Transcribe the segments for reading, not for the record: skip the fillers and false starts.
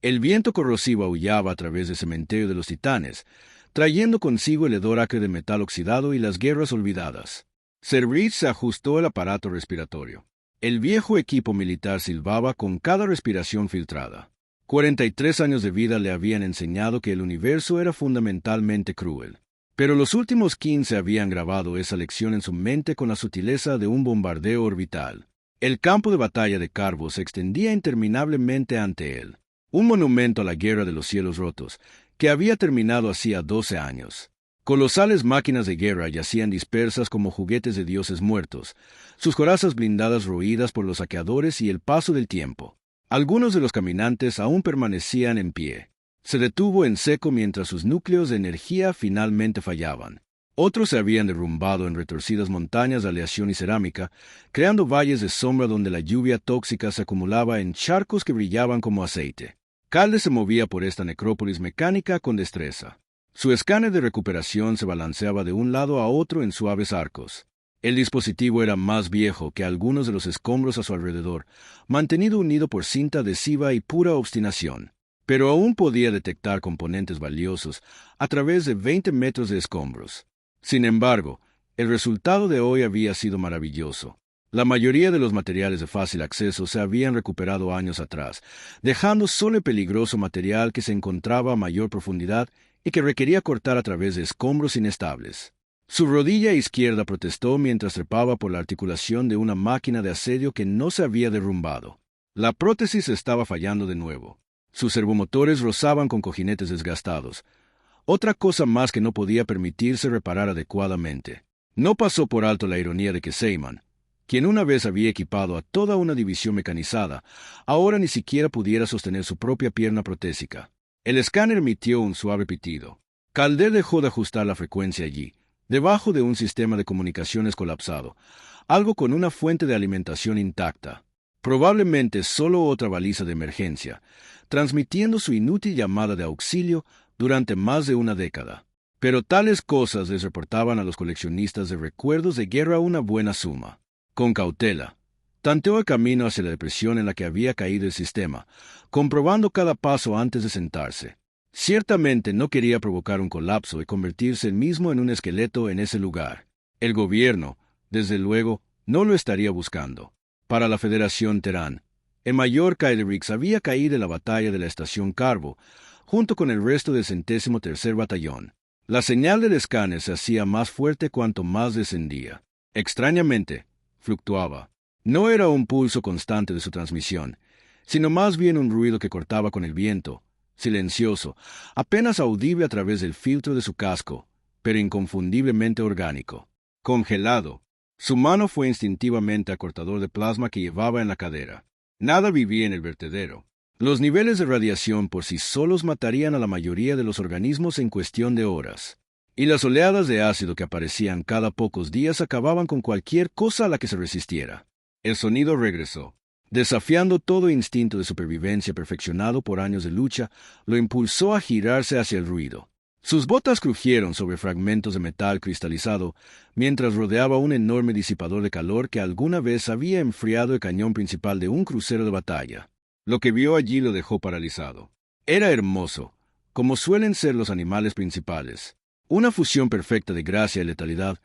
El viento corrosivo aullaba a través del cementerio de los titanes, trayendo consigo el hedor acre de metal oxidado y las guerras olvidadas. Sir Reed se ajustó el aparato respiratorio. El viejo equipo militar silbaba con cada respiración filtrada. 43 años de vida le habían enseñado que el universo era fundamentalmente cruel. Pero los últimos 15 habían grabado esa lección en su mente con la sutileza de un bombardeo orbital. El campo de batalla de Carvo se extendía interminablemente ante él. Un monumento a la guerra de los cielos rotos, que había terminado hacía 12 años. Colosales máquinas de guerra yacían dispersas como juguetes de dioses muertos, sus corazas blindadas roídas por los saqueadores y el paso del tiempo. Algunos de los caminantes aún permanecían en pie. Se detuvo en seco mientras sus núcleos de energía finalmente fallaban. Otros se habían derrumbado en retorcidas montañas de aleación y cerámica, creando valles de sombra donde la lluvia tóxica se acumulaba en charcos que brillaban como aceite. Calde se movía por esta necrópolis mecánica con destreza. Su escáner de recuperación se balanceaba de un lado a otro en suaves arcos. El dispositivo era más viejo que algunos de los escombros a su alrededor, mantenido unido por cinta adhesiva y pura obstinación. Pero aún podía detectar componentes valiosos a través de 20 metros de escombros. Sin embargo, el resultado de hoy había sido maravilloso. La mayoría de los materiales de fácil acceso se habían recuperado años atrás, dejando solo el peligroso material que se encontraba a mayor profundidad y que requería cortar a través de escombros inestables. Su rodilla izquierda protestó mientras trepaba por la articulación de una máquina de asedio que no se había derrumbado. La prótesis estaba fallando de nuevo. Sus servomotores rozaban con cojinetes desgastados. Otra cosa más que no podía permitirse reparar adecuadamente. No pasó por alto la ironía de que Seymour, quien una vez había equipado a toda una división mecanizada, ahora ni siquiera pudiera sostener su propia pierna protésica. El escáner emitió un suave pitido. Calder dejó de ajustar la frecuencia allí, debajo de un sistema de comunicaciones colapsado, algo con una fuente de alimentación intacta. Probablemente solo otra baliza de emergencia, transmitiendo su inútil llamada de auxilio durante más de una década. Pero tales cosas les reportaban a los coleccionistas de recuerdos de guerra una buena suma. Con cautela, tanteó el camino hacia la depresión en la que había caído el sistema, comprobando cada paso antes de sentarse. Ciertamente no quería provocar un colapso y convertirse él mismo en un esqueleto en ese lugar. El gobierno, desde luego, no lo estaría buscando. Para la Federación Terán, el mayor Kaiderix había caído en la batalla de la estación Carvo, junto con el resto del 103º Batallón. La señal del escáner se hacía más fuerte cuanto más descendía. Extrañamente, fluctuaba. No era un pulso constante de su transmisión, sino más bien un ruido que cortaba con el viento, silencioso, apenas audible a través del filtro de su casco, pero inconfundiblemente orgánico. Congelado, su mano fue instintivamente al cortador de plasma que llevaba en la cadera. Nada vivía en el vertedero. Los niveles de radiación por sí solos matarían a la mayoría de los organismos en cuestión de horas. Y las oleadas de ácido que aparecían cada pocos días acababan con cualquier cosa a la que se resistiera. El sonido regresó. Desafiando todo instinto de supervivencia perfeccionado por años de lucha, lo impulsó a girarse hacia el ruido. Sus botas crujieron sobre fragmentos de metal cristalizado, mientras rodeaba un enorme disipador de calor que alguna vez había enfriado el cañón principal de un crucero de batalla. Lo que vio allí lo dejó paralizado. Era hermoso, como suelen ser los animales principales. Una fusión perfecta de gracia y letalidad,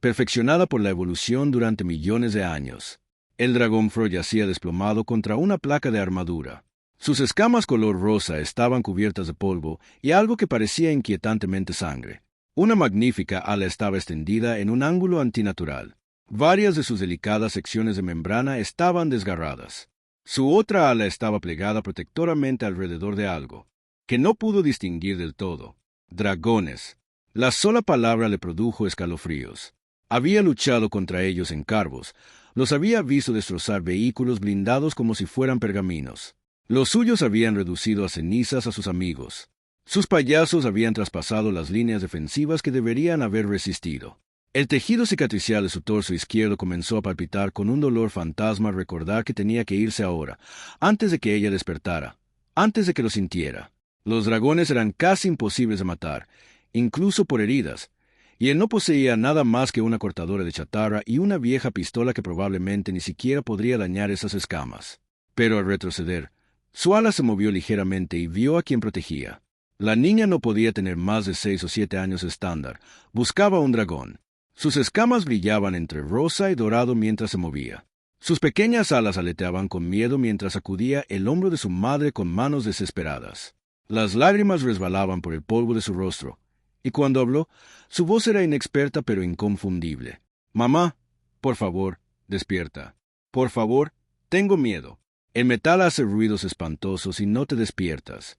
perfeccionada por la evolución durante millones de años. El Dragonfro yacía desplomado contra una placa de armadura. Sus escamas color rosa estaban cubiertas de polvo y algo que parecía inquietantemente sangre. Una magnífica ala estaba extendida en un ángulo antinatural. Varias de sus delicadas secciones de membrana estaban desgarradas. Su otra ala estaba plegada protectoramente alrededor de algo, que no pudo distinguir del todo. Dragones. La sola palabra le produjo escalofríos. Había luchado contra ellos en Carvos. Los había visto destrozar vehículos blindados como si fueran pergaminos. Los suyos habían reducido a cenizas a sus amigos. Sus payasos habían traspasado las líneas defensivas que deberían haber resistido. El tejido cicatricial de su torso izquierdo comenzó a palpitar con un dolor fantasma al recordar que tenía que irse ahora, antes de que ella despertara, antes de que lo sintiera. Los dragones eran casi imposibles de matar, incluso por heridas, y él no poseía nada más que una cortadora de chatarra y una vieja pistola que probablemente ni siquiera podría dañar esas escamas. Pero al retroceder, Su ala se movió ligeramente y vio a quien protegía. La niña no podía tener más de 6 o 7 años estándar. Buscaba un dragón. Sus escamas brillaban entre rosa y dorado mientras se movía. Sus pequeñas alas aleteaban con miedo mientras sacudía el hombro de su madre con manos desesperadas. Las lágrimas resbalaban por el polvo de su rostro, y cuando habló, su voz era inexperta pero inconfundible. «Mamá, por favor, despierta. Por favor, tengo miedo. El metal hace ruidos espantosos y no te despiertas».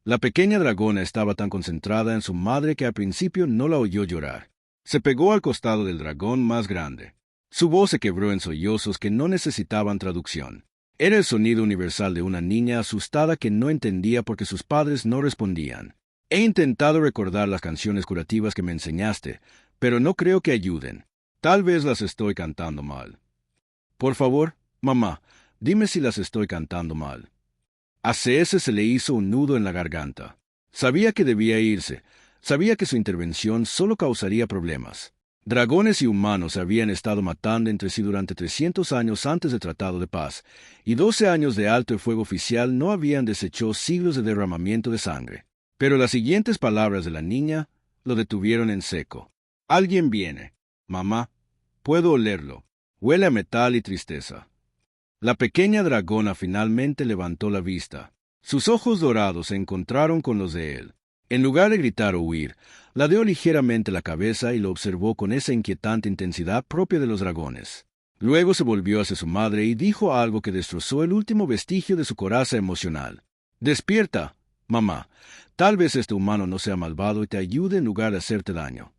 La pequeña dragona estaba tan concentrada en su madre que al principio no la oyó llorar. Se pegó al costado del dragón más grande. Su voz se quebró en sollozos que no necesitaban traducción. Era el sonido universal de una niña asustada que no entendía por qué sus padres no respondían. «He intentado recordar las canciones curativas que me enseñaste, pero no creo que ayuden. Tal vez las estoy cantando mal. Por favor, mamá, dime si las estoy cantando mal». A C.S. se le hizo un nudo en la garganta. Sabía que debía irse. Sabía que su intervención solo causaría problemas. Dragones y humanos se habían estado matando entre sí durante 300 años antes del Tratado de Paz, y 12 años de alto el fuego oficial no habían deshecho siglos de derramamiento de sangre. Pero las siguientes palabras de la niña lo detuvieron en seco. «Alguien viene. Mamá, puedo olerlo. Huele a metal y tristeza». La pequeña dragona finalmente levantó la vista. Sus ojos dorados se encontraron con los de él. En lugar de gritar o huir, ladeó ligeramente la cabeza y lo observó con esa inquietante intensidad propia de los dragones. Luego se volvió hacia su madre y dijo algo que destrozó el último vestigio de su coraza emocional. «Despierta, mamá. Tal vez este humano no sea malvado y te ayude en lugar de hacerte daño».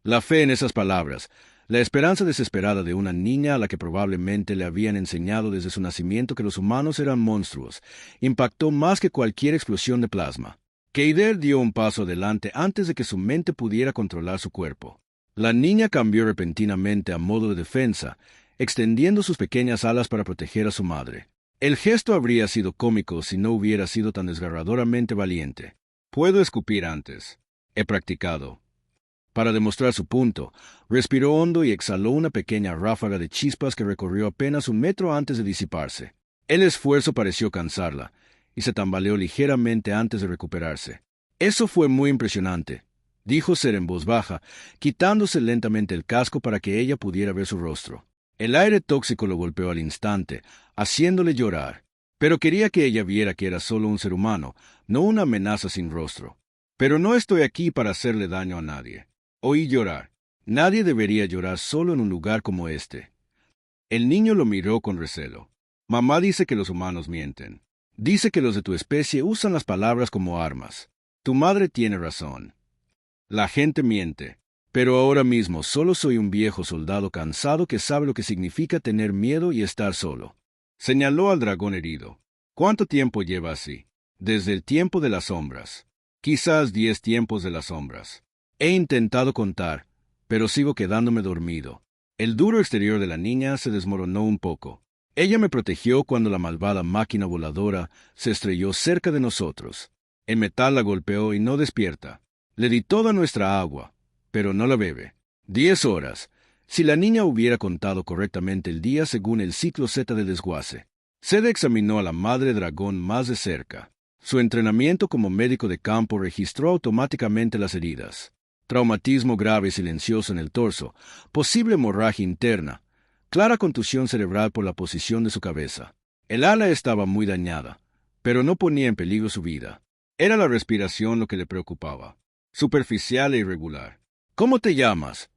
La fe en esas palabras, la esperanza desesperada de una niña a la que probablemente le habían enseñado desde su nacimiento que los humanos eran monstruos, impactó más que cualquier explosión de plasma. Keider dio un paso adelante antes de que su mente pudiera controlar su cuerpo. La niña cambió repentinamente a modo de defensa, extendiendo sus pequeñas alas para proteger a su madre. El gesto habría sido cómico si no hubiera sido tan desgarradoramente valiente. «Puedo escupir antes. He practicado». Para demostrar su punto, respiró hondo y exhaló una pequeña ráfaga de chispas que recorrió apenas 1 metro antes de disiparse. El esfuerzo pareció cansarla, y se tambaleó ligeramente antes de recuperarse. «Eso fue muy impresionante», dijo Ser en voz baja, quitándose lentamente el casco para que ella pudiera ver su rostro. El aire tóxico lo golpeó al instante, haciéndole llorar. Pero quería que ella viera que era solo un ser humano, no una amenaza sin rostro. «Pero no estoy aquí para hacerle daño a nadie». Oí llorar. Nadie debería llorar solo en un lugar como este. El niño lo miró con recelo. «Mamá dice que los humanos mienten. Dice que los de tu especie usan las palabras como armas. Tu madre tiene razón. La gente miente. Pero ahora mismo solo soy un viejo soldado cansado que sabe lo que significa tener miedo y estar solo». Señaló al dragón herido. «¿Cuánto tiempo lleva así?» «Desde el tiempo de las sombras. Quizás 10 tiempos de las sombras. He intentado contar, pero sigo quedándome dormido». El duro exterior de la niña se desmoronó un poco. Ella me protegió cuando la malvada máquina voladora se estrelló cerca de nosotros. El metal la golpeó y no despierta. Le di toda nuestra agua, pero no la bebe. 10 horas. Si la niña hubiera contado correctamente el día según el ciclo Z de desguace. Sede examinó a la madre dragón más de cerca. Su entrenamiento como médico de campo registró automáticamente las heridas. Traumatismo grave y silencioso en el torso, posible hemorragia interna, clara contusión cerebral por la posición de su cabeza. El ala estaba muy dañada, pero no ponía en peligro su vida. Era la respiración lo que le preocupaba, superficial e irregular. «¿Cómo te llamas?»,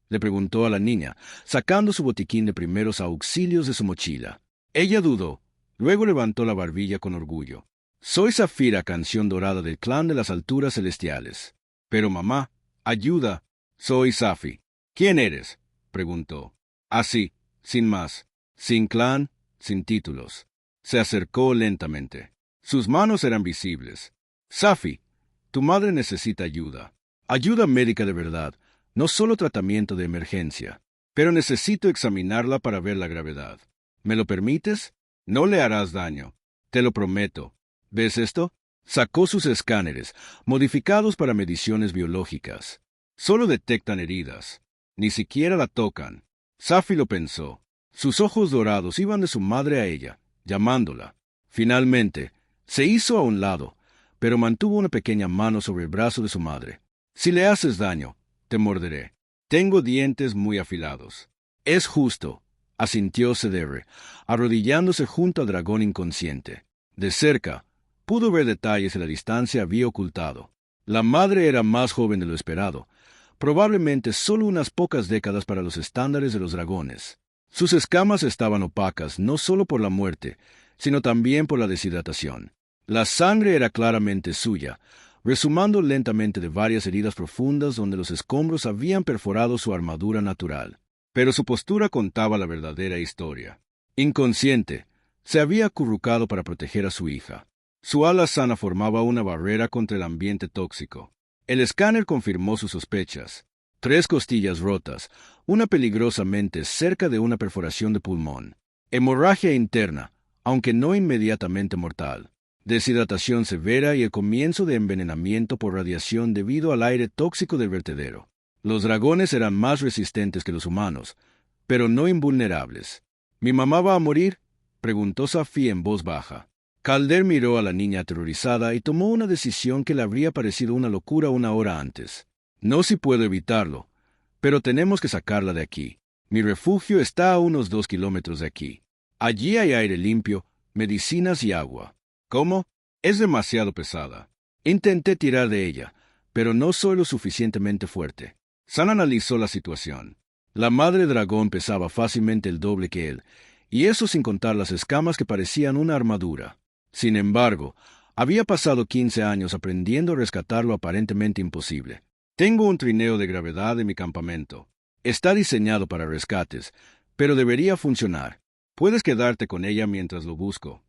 le preguntó a la niña, sacando su botiquín de primeros auxilios de su mochila. Ella dudó, luego levantó la barbilla con orgullo. «Soy Zafira, canción dorada del clan de las alturas celestiales». «Pero mamá, ayuda». «Soy Safi». «¿Quién eres?», preguntó. Así, sin más, sin clan, sin títulos. Se acercó lentamente. Sus manos eran visibles. «Safi, tu madre necesita ayuda. Ayuda médica de verdad, no solo tratamiento de emergencia. Pero necesito examinarla para ver la gravedad. ¿Me lo permites? No le harás daño. Te lo prometo. ¿Ves esto?» Sacó sus escáneres, modificados para mediciones biológicas. Solo detectan heridas. Ni siquiera la tocan. Safi lo pensó. Sus ojos dorados iban de su madre a ella, llamándola. Finalmente, se hizo a un lado, pero mantuvo una pequeña mano sobre el brazo de su madre. Si le haces daño, te morderé. Tengo dientes muy afilados. Es justo, asintió Cedere, arrodillándose junto al dragón inconsciente. De cerca, pudo ver detalles que la distancia había ocultado. La madre era más joven de lo esperado, probablemente solo unas pocas décadas para los estándares de los dragones. Sus escamas estaban opacas no solo por la muerte, sino también por la deshidratación. La sangre era claramente suya, resumando lentamente de varias heridas profundas donde los escombros habían perforado su armadura natural. Pero su postura contaba la verdadera historia. Inconsciente, se había acurrucado para proteger a su hija. Su ala sana formaba una barrera contra el ambiente tóxico. El escáner confirmó sus sospechas. 3 costillas rotas, una peligrosamente cerca de una perforación de pulmón. Hemorragia interna, aunque no inmediatamente mortal. Deshidratación severa y el comienzo de envenenamiento por radiación debido al aire tóxico del vertedero. Los dragones eran más resistentes que los humanos, pero no invulnerables. ¿Mi mamá va a morir?, preguntó Safi en voz baja. Calder miró a la niña aterrorizada y tomó una decisión que le habría parecido una locura una hora antes. No si puedo evitarlo, pero tenemos que sacarla de aquí. Mi refugio está a unos 2 kilómetros de aquí. Allí hay aire limpio, medicinas y agua. ¿Cómo? Es demasiado pesada. Intenté tirar de ella, pero no soy lo suficientemente fuerte. San analizó la situación. La madre dragón pesaba fácilmente el doble que él, y eso sin contar las escamas que parecían una armadura. Sin embargo, había pasado 15 años aprendiendo a rescatar lo aparentemente imposible. Tengo un trineo de gravedad en mi campamento. Está diseñado para rescates, pero debería funcionar. Puedes quedarte con ella mientras lo busco.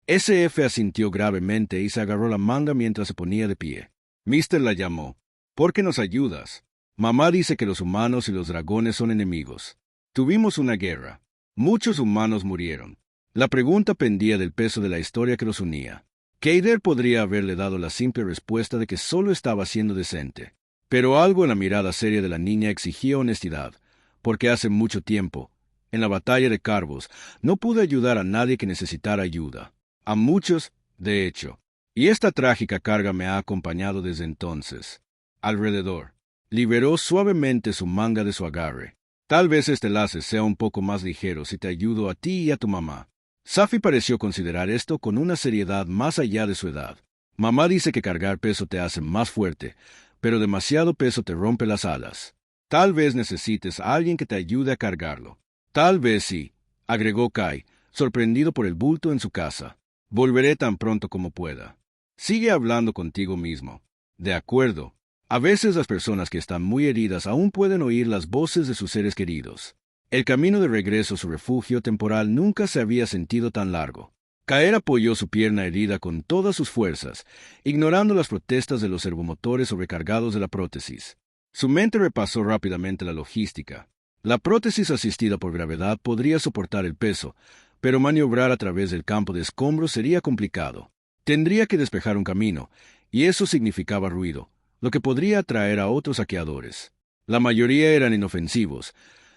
SF asintió gravemente y se agarró la manga mientras se ponía de pie. Mister la llamó. ¿Por qué nos ayudas? Mamá dice que los humanos y los dragones son enemigos. Tuvimos una guerra. Muchos humanos murieron. La pregunta pendía del peso de la historia que los unía. Keider podría haberle dado la simple respuesta de que solo estaba siendo decente. Pero algo en la mirada seria de la niña exigía honestidad, porque hace mucho tiempo, en la batalla de Carvos, no pude ayudar a nadie que necesitara ayuda. A muchos, de hecho. Y esta trágica carga me ha acompañado desde entonces. Alrededor. Liberó suavemente su manga de su agarre. Tal vez este lazo sea un poco más ligero si te ayudo a ti y a tu mamá. Safi pareció considerar esto con una seriedad más allá de su edad. Mamá dice que cargar peso te hace más fuerte, pero demasiado peso te rompe las alas. Tal vez necesites a alguien que te ayude a cargarlo. Tal vez sí, agregó Kai, sorprendido por el bulto en su casa. Volveré tan pronto como pueda. Sigue hablando contigo mismo. De acuerdo. A veces las personas que están muy heridas aún pueden oír las voces de sus seres queridos. El camino de regreso a su refugio temporal nunca se había sentido tan largo. Caer apoyó su pierna herida con todas sus fuerzas, ignorando las protestas de los servomotores sobrecargados de la prótesis. Su mente repasó rápidamente la logística. La prótesis asistida por gravedad podría soportar el peso, pero maniobrar a través del campo de escombros sería complicado. Tendría que despejar un camino, y eso significaba ruido, lo que podría atraer a otros saqueadores. La mayoría eran inofensivos,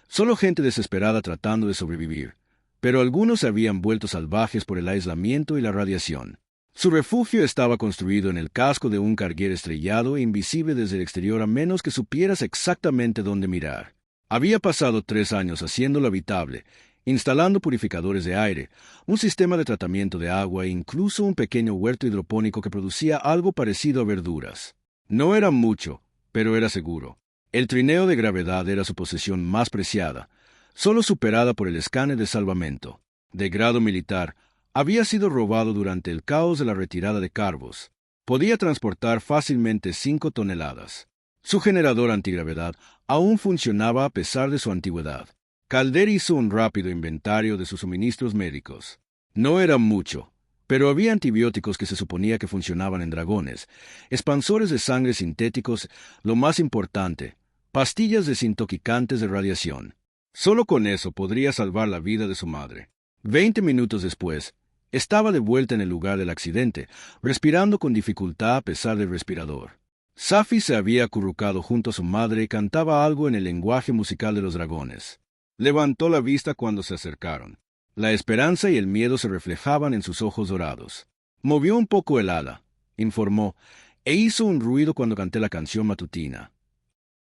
solo gente desesperada tratando de sobrevivir, pero algunos se habían vuelto salvajes por el aislamiento y la radiación. Su refugio estaba construido en el casco de un carguer estrellado e invisible desde el exterior a menos que supieras exactamente dónde mirar. Había pasado 3 años haciéndolo habitable, instalando purificadores de aire, un sistema de tratamiento de agua e incluso un pequeño huerto hidropónico que producía algo parecido a verduras. No era mucho, pero era seguro. El trineo de gravedad era su posesión más preciada, solo superada por el escáner de salvamento. De grado militar, había sido robado durante el caos de la retirada de Carvos. Podía transportar fácilmente 5 toneladas. Su generador antigravedad aún funcionaba a pesar de su antigüedad. Calder hizo un rápido inventario de sus suministros médicos. No era mucho, pero había antibióticos que se suponía que funcionaban en dragones, expansores de sangre sintéticos, lo más importante, pastillas desintoxicantes de radiación. Solo con eso podría salvar la vida de su madre. 20 minutos después, estaba de vuelta en el lugar del accidente, respirando con dificultad a pesar del respirador. Safi se había acurrucado junto a su madre y cantaba algo en el lenguaje musical de los dragones. Levantó la vista cuando se acercaron. La esperanza y el miedo se reflejaban en sus ojos dorados. Movió un poco el ala, informó, e hizo un ruido cuando canté la canción matutina.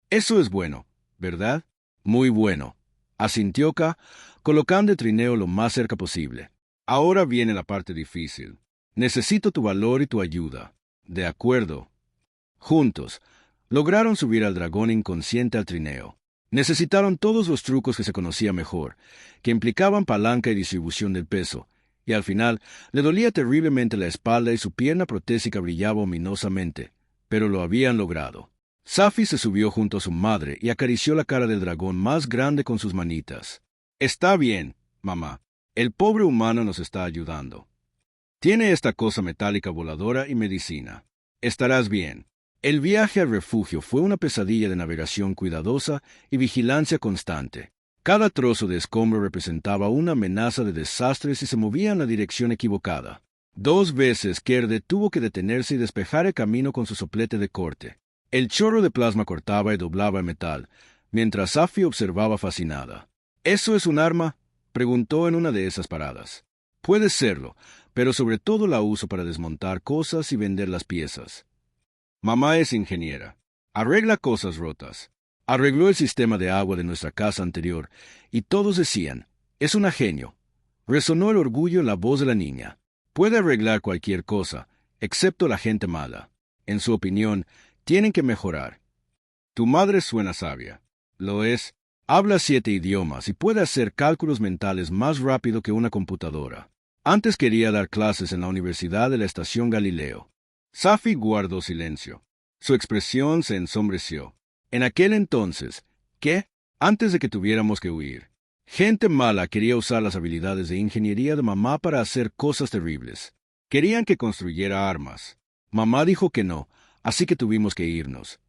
Eso es bueno, ¿verdad? Muy bueno, asintió K, colocando el trineo lo más cerca posible. Ahora viene la parte difícil. Necesito tu valor y tu ayuda. De acuerdo. Juntos, lograron subir al dragón inconsciente al trineo. Necesitaron todos los trucos que se conocía mejor, que implicaban palanca y distribución del peso, y al final le dolía terriblemente la espalda y su pierna protésica brillaba ominosamente, pero lo habían logrado. Safi se subió junto a su madre y acarició la cara del dragón más grande con sus manitas. Está bien, mamá. El pobre humano nos está ayudando. Tiene esta cosa metálica voladora y medicina. Estarás bien. El viaje al refugio fue una pesadilla de navegación cuidadosa y vigilancia constante. Cada trozo de escombro representaba una amenaza de desastres y se movía en la dirección equivocada. 2 veces Kerde tuvo que detenerse y despejar el camino con su soplete de corte. El chorro de plasma cortaba y doblaba el metal, mientras Safi observaba fascinada. ¿Eso es un arma?, preguntó en una de esas paradas. Puede serlo, pero sobre todo la uso para desmontar cosas y vender las piezas. Mamá es ingeniera. Arregla cosas rotas. Arregló el sistema de agua de nuestra casa anterior, y todos decían, es una genio. Resonó el orgullo en la voz de la niña. Puede arreglar cualquier cosa, excepto la gente mala. En su opinión, tienen que mejorar. Tu madre suena sabia. Lo es. Habla 7 idiomas y puede hacer cálculos mentales más rápido que una computadora. Antes quería dar clases en la Universidad de la Estación Galileo. Safi guardó silencio. Su expresión se ensombreció. En aquel entonces, ¿qué? Antes de que tuviéramos que huir. Gente mala quería usar las habilidades de ingeniería de mamá para hacer cosas terribles. Querían que construyera armas. Mamá dijo que no, así que tuvimos que irnos.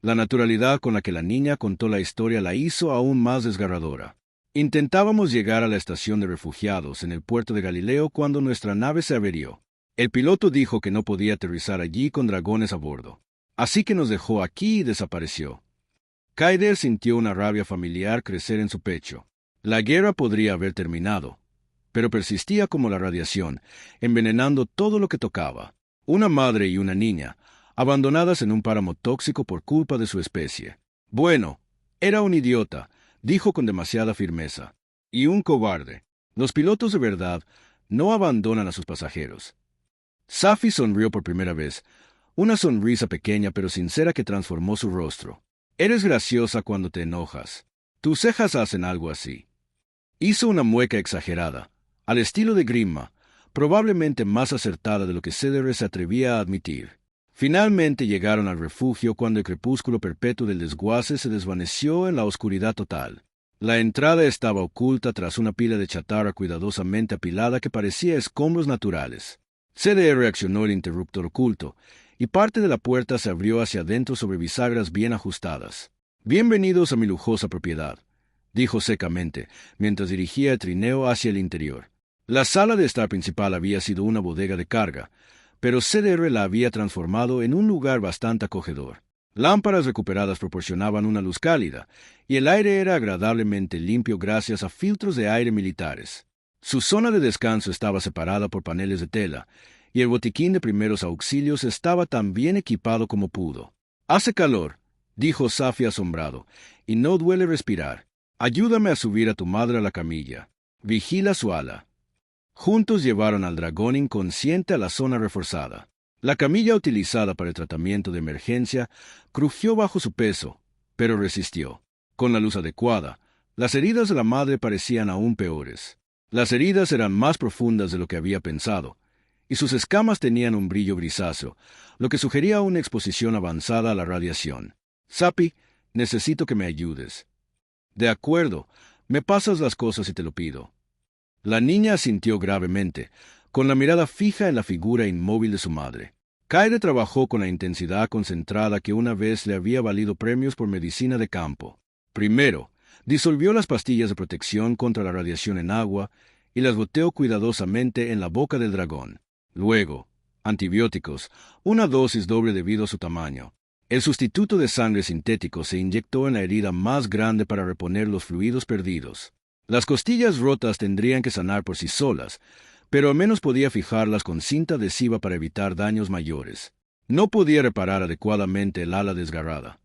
La naturalidad con la que la niña contó la historia la hizo aún más desgarradora. Intentábamos llegar a la estación de refugiados en el puerto de Galileo cuando nuestra nave se averió. El piloto dijo que no podía aterrizar allí con dragones a bordo. Así que nos dejó aquí y desapareció. Kaider sintió una rabia familiar crecer en su pecho. La guerra podría haber terminado, pero persistía como la radiación, envenenando todo lo que tocaba. Una madre y una niña, abandonadas en un páramo tóxico por culpa de su especie. Bueno, era un idiota, dijo con demasiada firmeza. Y un cobarde. Los pilotos de verdad no abandonan a sus pasajeros. Safi sonrió por primera vez, una sonrisa pequeña pero sincera que transformó su rostro. Eres graciosa cuando te enojas. Tus cejas hacen algo así. Hizo una mueca exagerada, al estilo de Grimma, probablemente más acertada de lo que Cedere se atrevía a admitir. Finalmente llegaron al refugio cuando el crepúsculo perpetuo del desguace se desvaneció en la oscuridad total. La entrada estaba oculta tras una pila de chatarra cuidadosamente apilada que parecía escombros naturales. CDR reaccionó el interruptor oculto, y parte de la puerta se abrió hacia adentro sobre bisagras bien ajustadas. «Bienvenidos a mi lujosa propiedad», dijo secamente, mientras dirigía el trineo hacia el interior. La sala de estar principal había sido una bodega de carga, pero CDR la había transformado en un lugar bastante acogedor. Lámparas recuperadas proporcionaban una luz cálida, y el aire era agradablemente limpio gracias a filtros de aire militares. Su zona de descanso estaba separada por paneles de tela, y el botiquín de primeros auxilios estaba tan bien equipado como pudo. «Hace calor», dijo Safi asombrado, «y no duele respirar. Ayúdame a subir a tu madre a la camilla. Vigila su ala». Juntos llevaron al dragón inconsciente a la zona reforzada. La camilla utilizada para el tratamiento de emergencia crujió bajo su peso, pero resistió. Con la luz adecuada, las heridas de la madre parecían aún peores. Las heridas eran más profundas de lo que había pensado, y sus escamas tenían un brillo grisáceo, lo que sugería una exposición avanzada a la radiación. «Sapi, necesito que me ayudes». «De acuerdo, me pasas las cosas y te lo pido». La niña asintió gravemente, con la mirada fija en la figura inmóvil de su madre. Kaede trabajó con la intensidad concentrada que una vez le había valido premios por medicina de campo. Primero, disolvió las pastillas de protección contra la radiación en agua y las boteó cuidadosamente en la boca del dragón. Luego, antibióticos, una dosis doble debido a su tamaño. El sustituto de sangre sintético se inyectó en la herida más grande para reponer los fluidos perdidos. Las costillas rotas tendrían que sanar por sí solas, pero al menos podía fijarlas con cinta adhesiva para evitar daños mayores. No podía reparar adecuadamente el ala desgarrada,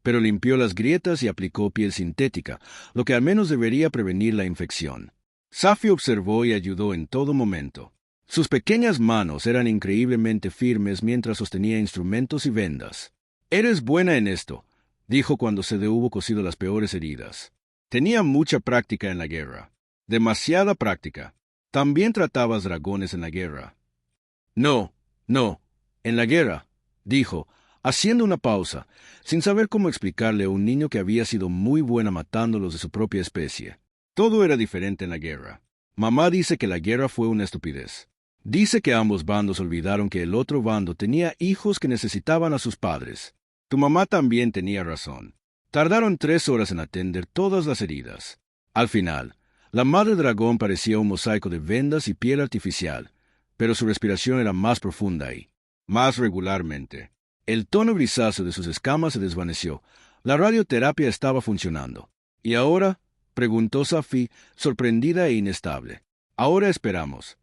pero limpió las grietas y aplicó piel sintética, lo que al menos debería prevenir la infección. Safi observó y ayudó en todo momento. Sus pequeñas manos eran increíblemente firmes mientras sostenía instrumentos y vendas. «Eres buena en esto», dijo cuando se le hubo cosido las peores heridas. Tenía mucha práctica en la guerra. Demasiada práctica. También tratabas dragones en la guerra. No, en la guerra, dijo, haciendo una pausa, sin saber cómo explicarle a un niño que había sido muy buena matándolos de su propia especie. Todo era diferente en la guerra. Mamá dice que la guerra fue una estupidez. Dice que ambos bandos olvidaron que el otro bando tenía hijos que necesitaban a sus padres. Tu mamá también tenía razón. Tardaron 3 horas en atender todas las heridas. Al final, la madre dragón parecía un mosaico de vendas y piel artificial, pero su respiración era más profunda y más regularmente. El tono grisáceo de sus escamas se desvaneció. La radioterapia estaba funcionando. ¿Y ahora?, preguntó Safi, sorprendida e inestable. Ahora esperamos.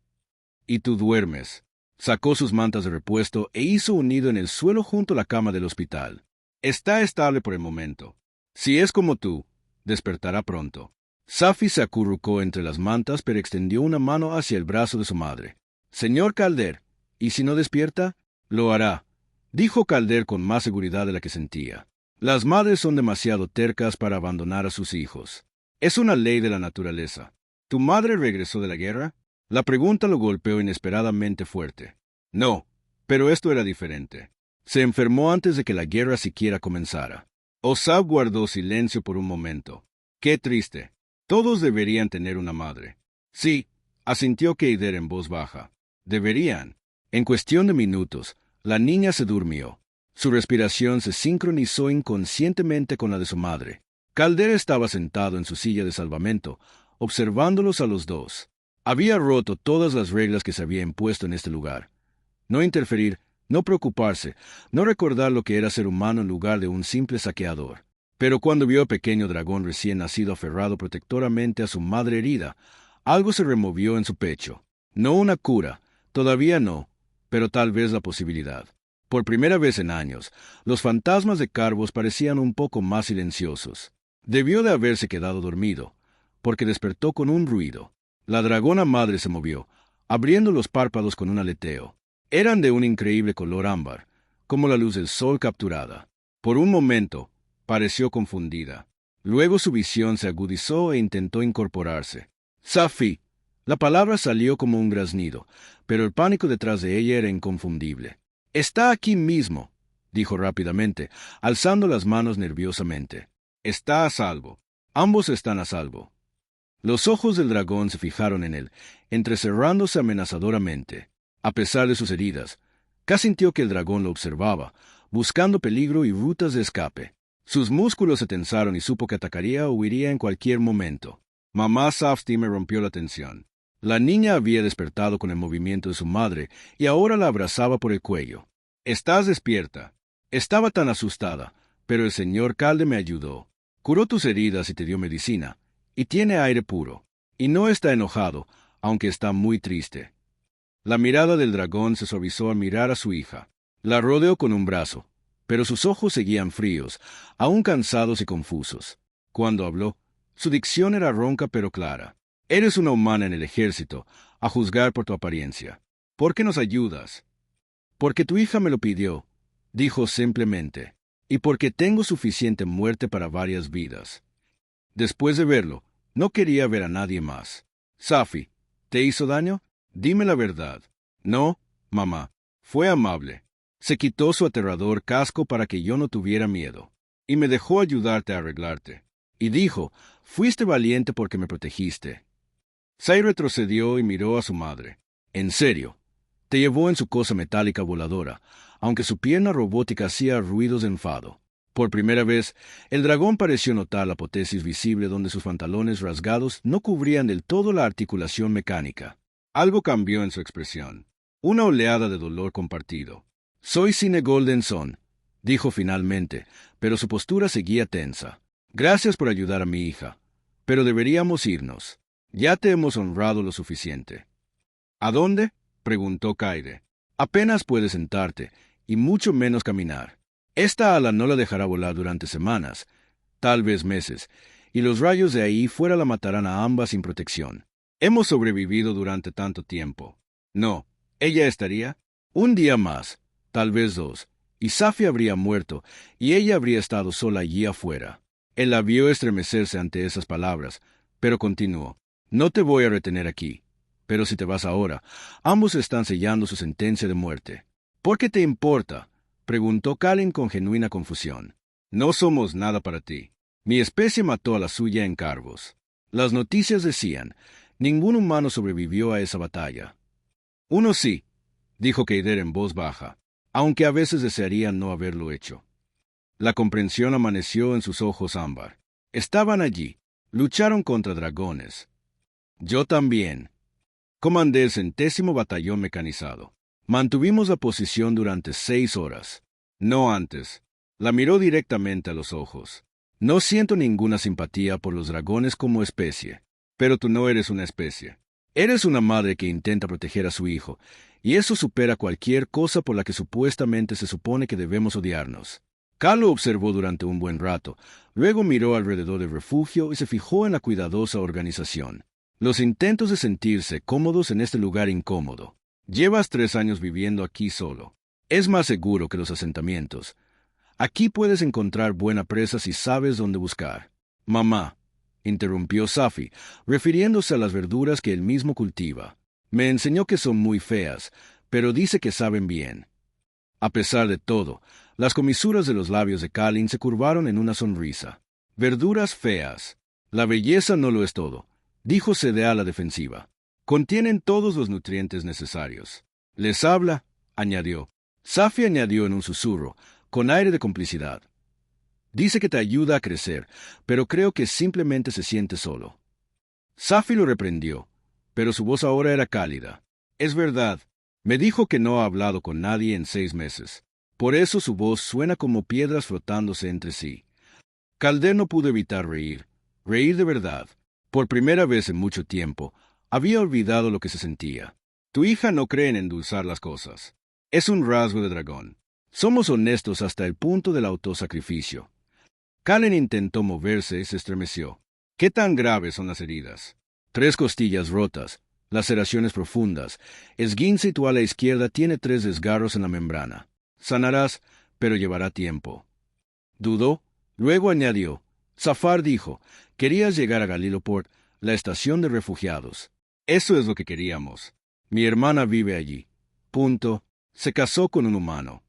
Y tú duermes. Sacó sus mantas de repuesto e hizo un nido en el suelo junto a la cama del hospital. Está estable por el momento. Si es como tú, despertará pronto. Safi se acurrucó entre las mantas, pero extendió una mano hacia el brazo de su madre. Señor Calder, ¿y si no despierta? Lo hará, dijo Calder con más seguridad de la que sentía. Las madres son demasiado tercas para abandonar a sus hijos. Es una ley de la naturaleza. ¿Tu madre regresó de la guerra? La pregunta lo golpeó inesperadamente fuerte. No, pero esto era diferente. Se enfermó antes de que la guerra siquiera comenzara. Osab guardó silencio por un momento. Qué triste. Todos deberían tener una madre. Sí, asintió Keider en voz baja. Deberían. En cuestión de minutos, la niña se durmió. Su respiración se sincronizó inconscientemente con la de su madre. Calder estaba sentado en su silla de salvamento, observándolos a los dos. Había roto todas las reglas que se había impuesto en este lugar. No interferir, no preocuparse, no recordar lo que era ser humano en lugar de un simple saqueador. Pero cuando vio al pequeño dragón recién nacido aferrado protectoramente a su madre herida, algo se removió en su pecho. No una cura, todavía no, pero tal vez la posibilidad. Por primera vez en años, los fantasmas de Carvos parecían un poco más silenciosos. Debió de haberse quedado dormido, porque despertó con un ruido. La dragona madre se movió, abriendo los párpados con un aleteo. Eran de un increíble color ámbar, como la luz del sol capturada. Por un momento, pareció confundida. Luego su visión se agudizó e intentó incorporarse. Safi. La palabra salió como un graznido, pero el pánico detrás de ella era inconfundible. Está aquí mismo, dijo rápidamente, alzando las manos nerviosamente. Está a salvo. Ambos están a salvo. Los ojos del dragón se fijaron en él, entrecerrándose amenazadoramente. A pesar de sus heridas, K sintió que el dragón lo observaba, buscando peligro y rutas de escape. Sus músculos se tensaron y supo que atacaría o huiría en cualquier momento. Mamá Safti me rompió la tensión. La niña había despertado con el movimiento de su madre y ahora la abrazaba por el cuello. «Estás despierta». Estaba tan asustada, pero el señor Calde me ayudó. Curó tus heridas y te dio medicina, y tiene aire puro. Y no está enojado, aunque está muy triste. La mirada del dragón se suavizó al mirar a su hija. La rodeó con un brazo, pero sus ojos seguían fríos, aún cansados y confusos. Cuando habló, su dicción era ronca pero clara. «Eres una humana en el ejército, a juzgar por tu apariencia. ¿Por qué nos ayudas?» «Porque tu hija me lo pidió», dijo simplemente, «y porque tengo suficiente muerte para varias vidas». Después de verlo, no quería ver a nadie más. «Safi, ¿te hizo daño? Dime la verdad». «No, mamá. Fue amable. Se quitó su aterrador casco para que yo no tuviera miedo. Y me dejó ayudarte a arreglarte. Y dijo, fuiste valiente porque me protegiste». Sai retrocedió y miró a su madre. «En serio, te llevó en su cosa metálica voladora, aunque su pierna robótica hacía ruidos de enfado». Por primera vez, el dragón pareció notar la apoteosis visible donde sus pantalones rasgados no cubrían del todo la articulación mecánica. Algo cambió en su expresión. Una oleada de dolor compartido. «Soy Cine Goldenson», dijo finalmente, pero su postura seguía tensa. «Gracias por ayudar a mi hija. pero deberíamos irnos. Ya te hemos honrado lo suficiente. ¿A dónde? Preguntó Kaede. Apenas puedes sentarte, y mucho menos caminar. Esta ala no la dejará volar durante semanas, tal vez meses, y los rayos de ahí fuera la matarán a ambas sin protección. Hemos sobrevivido durante tanto tiempo. No, ella estaría un día más, tal vez dos, y Safi habría muerto, y ella habría estado sola allí afuera. Él la vio estremecerse ante esas palabras, pero continuó. No te voy a retener aquí, pero si te vas ahora, ambos están sellando su sentencia de muerte. ¿Por qué te importa? Preguntó Kalin con genuina confusión. No somos nada para ti. Mi especie mató a la suya en Carvos. Las noticias decían, ningún humano sobrevivió a esa batalla. Uno sí, dijo Keider en voz baja, aunque a veces desearía no haberlo hecho. La comprensión amaneció en sus ojos ámbar. Estaban allí, lucharon contra dragones. Yo también. Comandé el 100º batallón mecanizado. Mantuvimos la posición durante 6 horas. No antes. La miró directamente a los ojos. No siento ninguna simpatía por los dragones como especie. Pero tú no eres una especie. Eres una madre que intenta proteger a su hijo, y eso supera cualquier cosa por la que supuestamente se supone que debemos odiarnos. Cal lo observó durante un buen rato, luego miró alrededor del refugio y se fijó en la cuidadosa organización. Los intentos de sentirse cómodos en este lugar incómodo. Llevas 3 años viviendo aquí solo. Es más seguro que los asentamientos. Aquí puedes encontrar buena presa si sabes dónde buscar. Mamá, interrumpió Safi, refiriéndose a las verduras que él mismo cultiva. Me enseñó que son muy feas, pero dice que saben bien. A pesar de todo, las comisuras de los labios de Kalin se curvaron en una sonrisa. Verduras feas. La belleza no lo es todo, dijo Sede a la defensiva. Contienen todos los nutrientes necesarios. Les habla, añadió. Safi añadió en un susurro, con aire de complicidad. Dice que te ayuda a crecer, pero creo que simplemente se siente solo. Safi lo reprendió, pero su voz ahora era cálida. Es verdad, me dijo que no ha hablado con nadie en 6 meses. Por eso su voz suena como piedras frotándose entre sí. Calder no pudo evitar reír de verdad. Por primera vez en mucho tiempo, había olvidado lo que se sentía. Tu hija no cree en endulzar las cosas. Es un rasgo de dragón. Somos honestos hasta el punto del autosacrificio. Kalin intentó moverse y se estremeció. ¿Qué tan graves son las heridas? 3 costillas rotas, laceraciones profundas, esguince y tu ala izquierda tiene 3 desgarros en la membrana. Sanarás, pero llevará tiempo. Dudó, luego añadió. Zafar dijo, querías llegar a Galiloport, la estación de refugiados. Eso es lo que queríamos. Mi hermana vive allí. Punto. Se casó con un humano.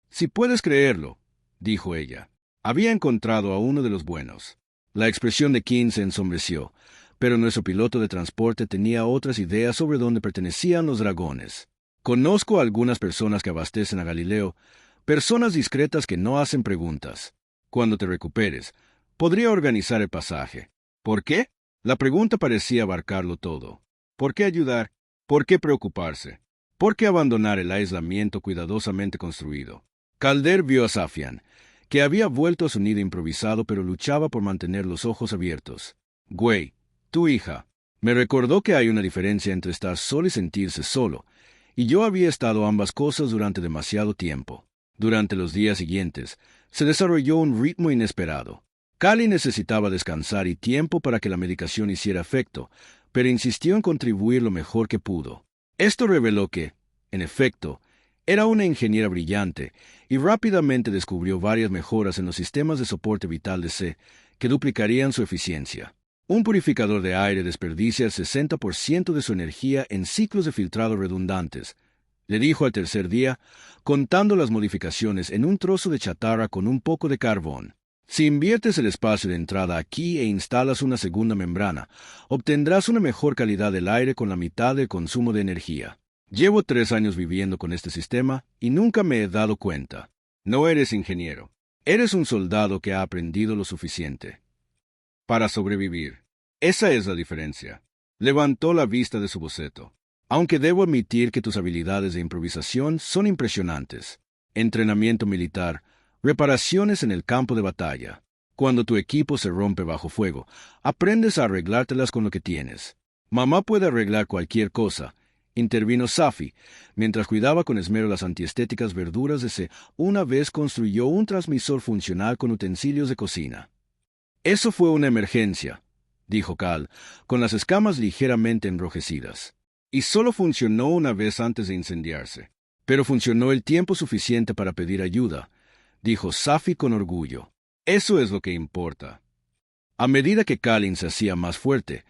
Si puedes creerlo, dijo ella. Había encontrado a uno de los buenos. La expresión de King se ensombreció, pero nuestro piloto de transporte tenía otras ideas sobre dónde pertenecían los dragones. Conozco a algunas personas que abastecen a Galileo, personas discretas que no hacen preguntas. Cuando te recuperes, podría organizar el pasaje. ¿Por qué? La pregunta parecía abarcarlo todo. ¿Por qué ayudar? ¿Por qué preocuparse? ¿Por qué abandonar el aislamiento cuidadosamente construido? Calder vio a Safian, que había vuelto a su nido improvisado pero luchaba por mantener los ojos abiertos. Güey, tu hija. Me recordó que hay una diferencia entre estar solo y sentirse solo, y yo había estado ambas cosas durante demasiado tiempo. Durante los días siguientes, se desarrolló un ritmo inesperado. Kali necesitaba descansar y tiempo para que la medicación hiciera efecto, pero insistió en contribuir lo mejor que pudo. Esto reveló que, en efecto, era una ingeniera brillante y rápidamente descubrió varias mejoras en los sistemas de soporte vital de C que duplicarían su eficiencia. Un purificador de aire desperdicia el 60% de su energía en ciclos de filtrado redundantes, le dijo al tercer día, contando las modificaciones en un trozo de chatarra con un poco de carbón. Si inviertes el espacio de entrada aquí e instalas una segunda membrana, obtendrás una mejor calidad del aire con la mitad del consumo de energía. Llevo 3 años viviendo con este sistema y nunca me he dado cuenta. No eres ingeniero. Eres un soldado que ha aprendido lo suficiente para sobrevivir. Esa es la diferencia. Levantó la vista de su boceto. Aunque debo admitir que tus habilidades de improvisación son impresionantes. Entrenamiento militar, reparaciones en el campo de batalla. Cuando tu equipo se rompe bajo fuego, aprendes a arreglártelas con lo que tienes. Mamá puede arreglar cualquier cosa, intervino Safi, mientras cuidaba con esmero las antiestéticas verduras de C. Una vez construyó un transmisor funcional con utensilios de cocina. Eso fue una emergencia, dijo Cal, con las escamas ligeramente enrojecidas. Y solo funcionó una vez antes de incendiarse. Pero funcionó el tiempo suficiente para pedir ayuda, dijo Safi con orgullo. Eso es lo que importa. A medida que Kalin se hacía más fuerte,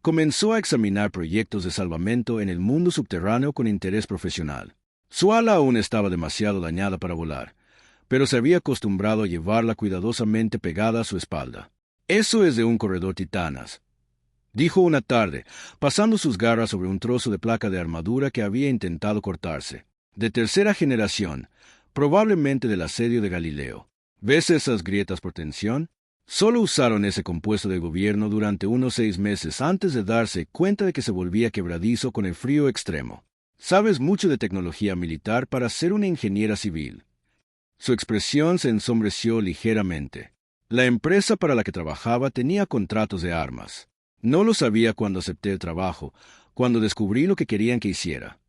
comenzó a examinar proyectos de salvamento en el mundo subterráneo con interés profesional. Su ala aún estaba demasiado dañada para volar, pero se había acostumbrado a llevarla cuidadosamente pegada a su espalda. Eso es de un corredor titanas, dijo una tarde, pasando sus garras sobre un trozo de placa de armadura que había intentado cortarse. De tercera generación, probablemente del asedio de Galileo. ¿Ves esas grietas por tensión? Solo usaron ese compuesto de gobierno durante unos 6 meses antes de darse cuenta de que se volvía quebradizo con el frío extremo. Sabes mucho de tecnología militar para ser una ingeniera civil. Su expresión se ensombreció ligeramente. La empresa para la que trabajaba tenía contratos de armas. No lo sabía cuando acepté el trabajo, cuando descubrí lo que querían que hiciera.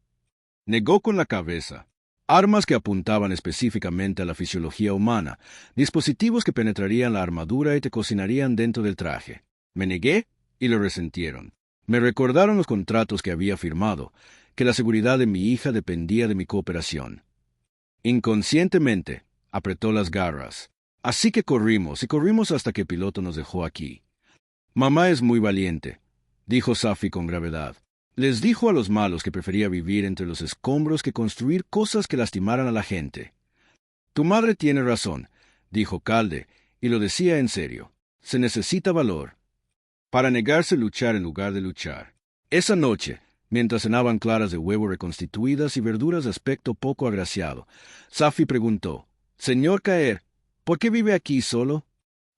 Negó con la cabeza. Armas que apuntaban específicamente a la fisiología humana, dispositivos que penetrarían la armadura y te cocinarían dentro del traje. Me negué y lo resintieron. Me recordaron los contratos que había firmado, que la seguridad de mi hija dependía de mi cooperación. Inconscientemente, apretó las garras. Así que corrimos y corrimos hasta que el piloto nos dejó aquí. Mamá es muy valiente, dijo Safi con gravedad. Les dijo a los malos que prefería vivir entre los escombros que construir cosas que lastimaran a la gente. Tu madre tiene razón, dijo Calde, y lo decía en serio. Se necesita valor para negarse a luchar en lugar de luchar. Esa noche, mientras cenaban claras de huevo reconstituidas y verduras de aspecto poco agraciado, Safi preguntó, «Señor Caer, ¿por qué vive aquí solo?»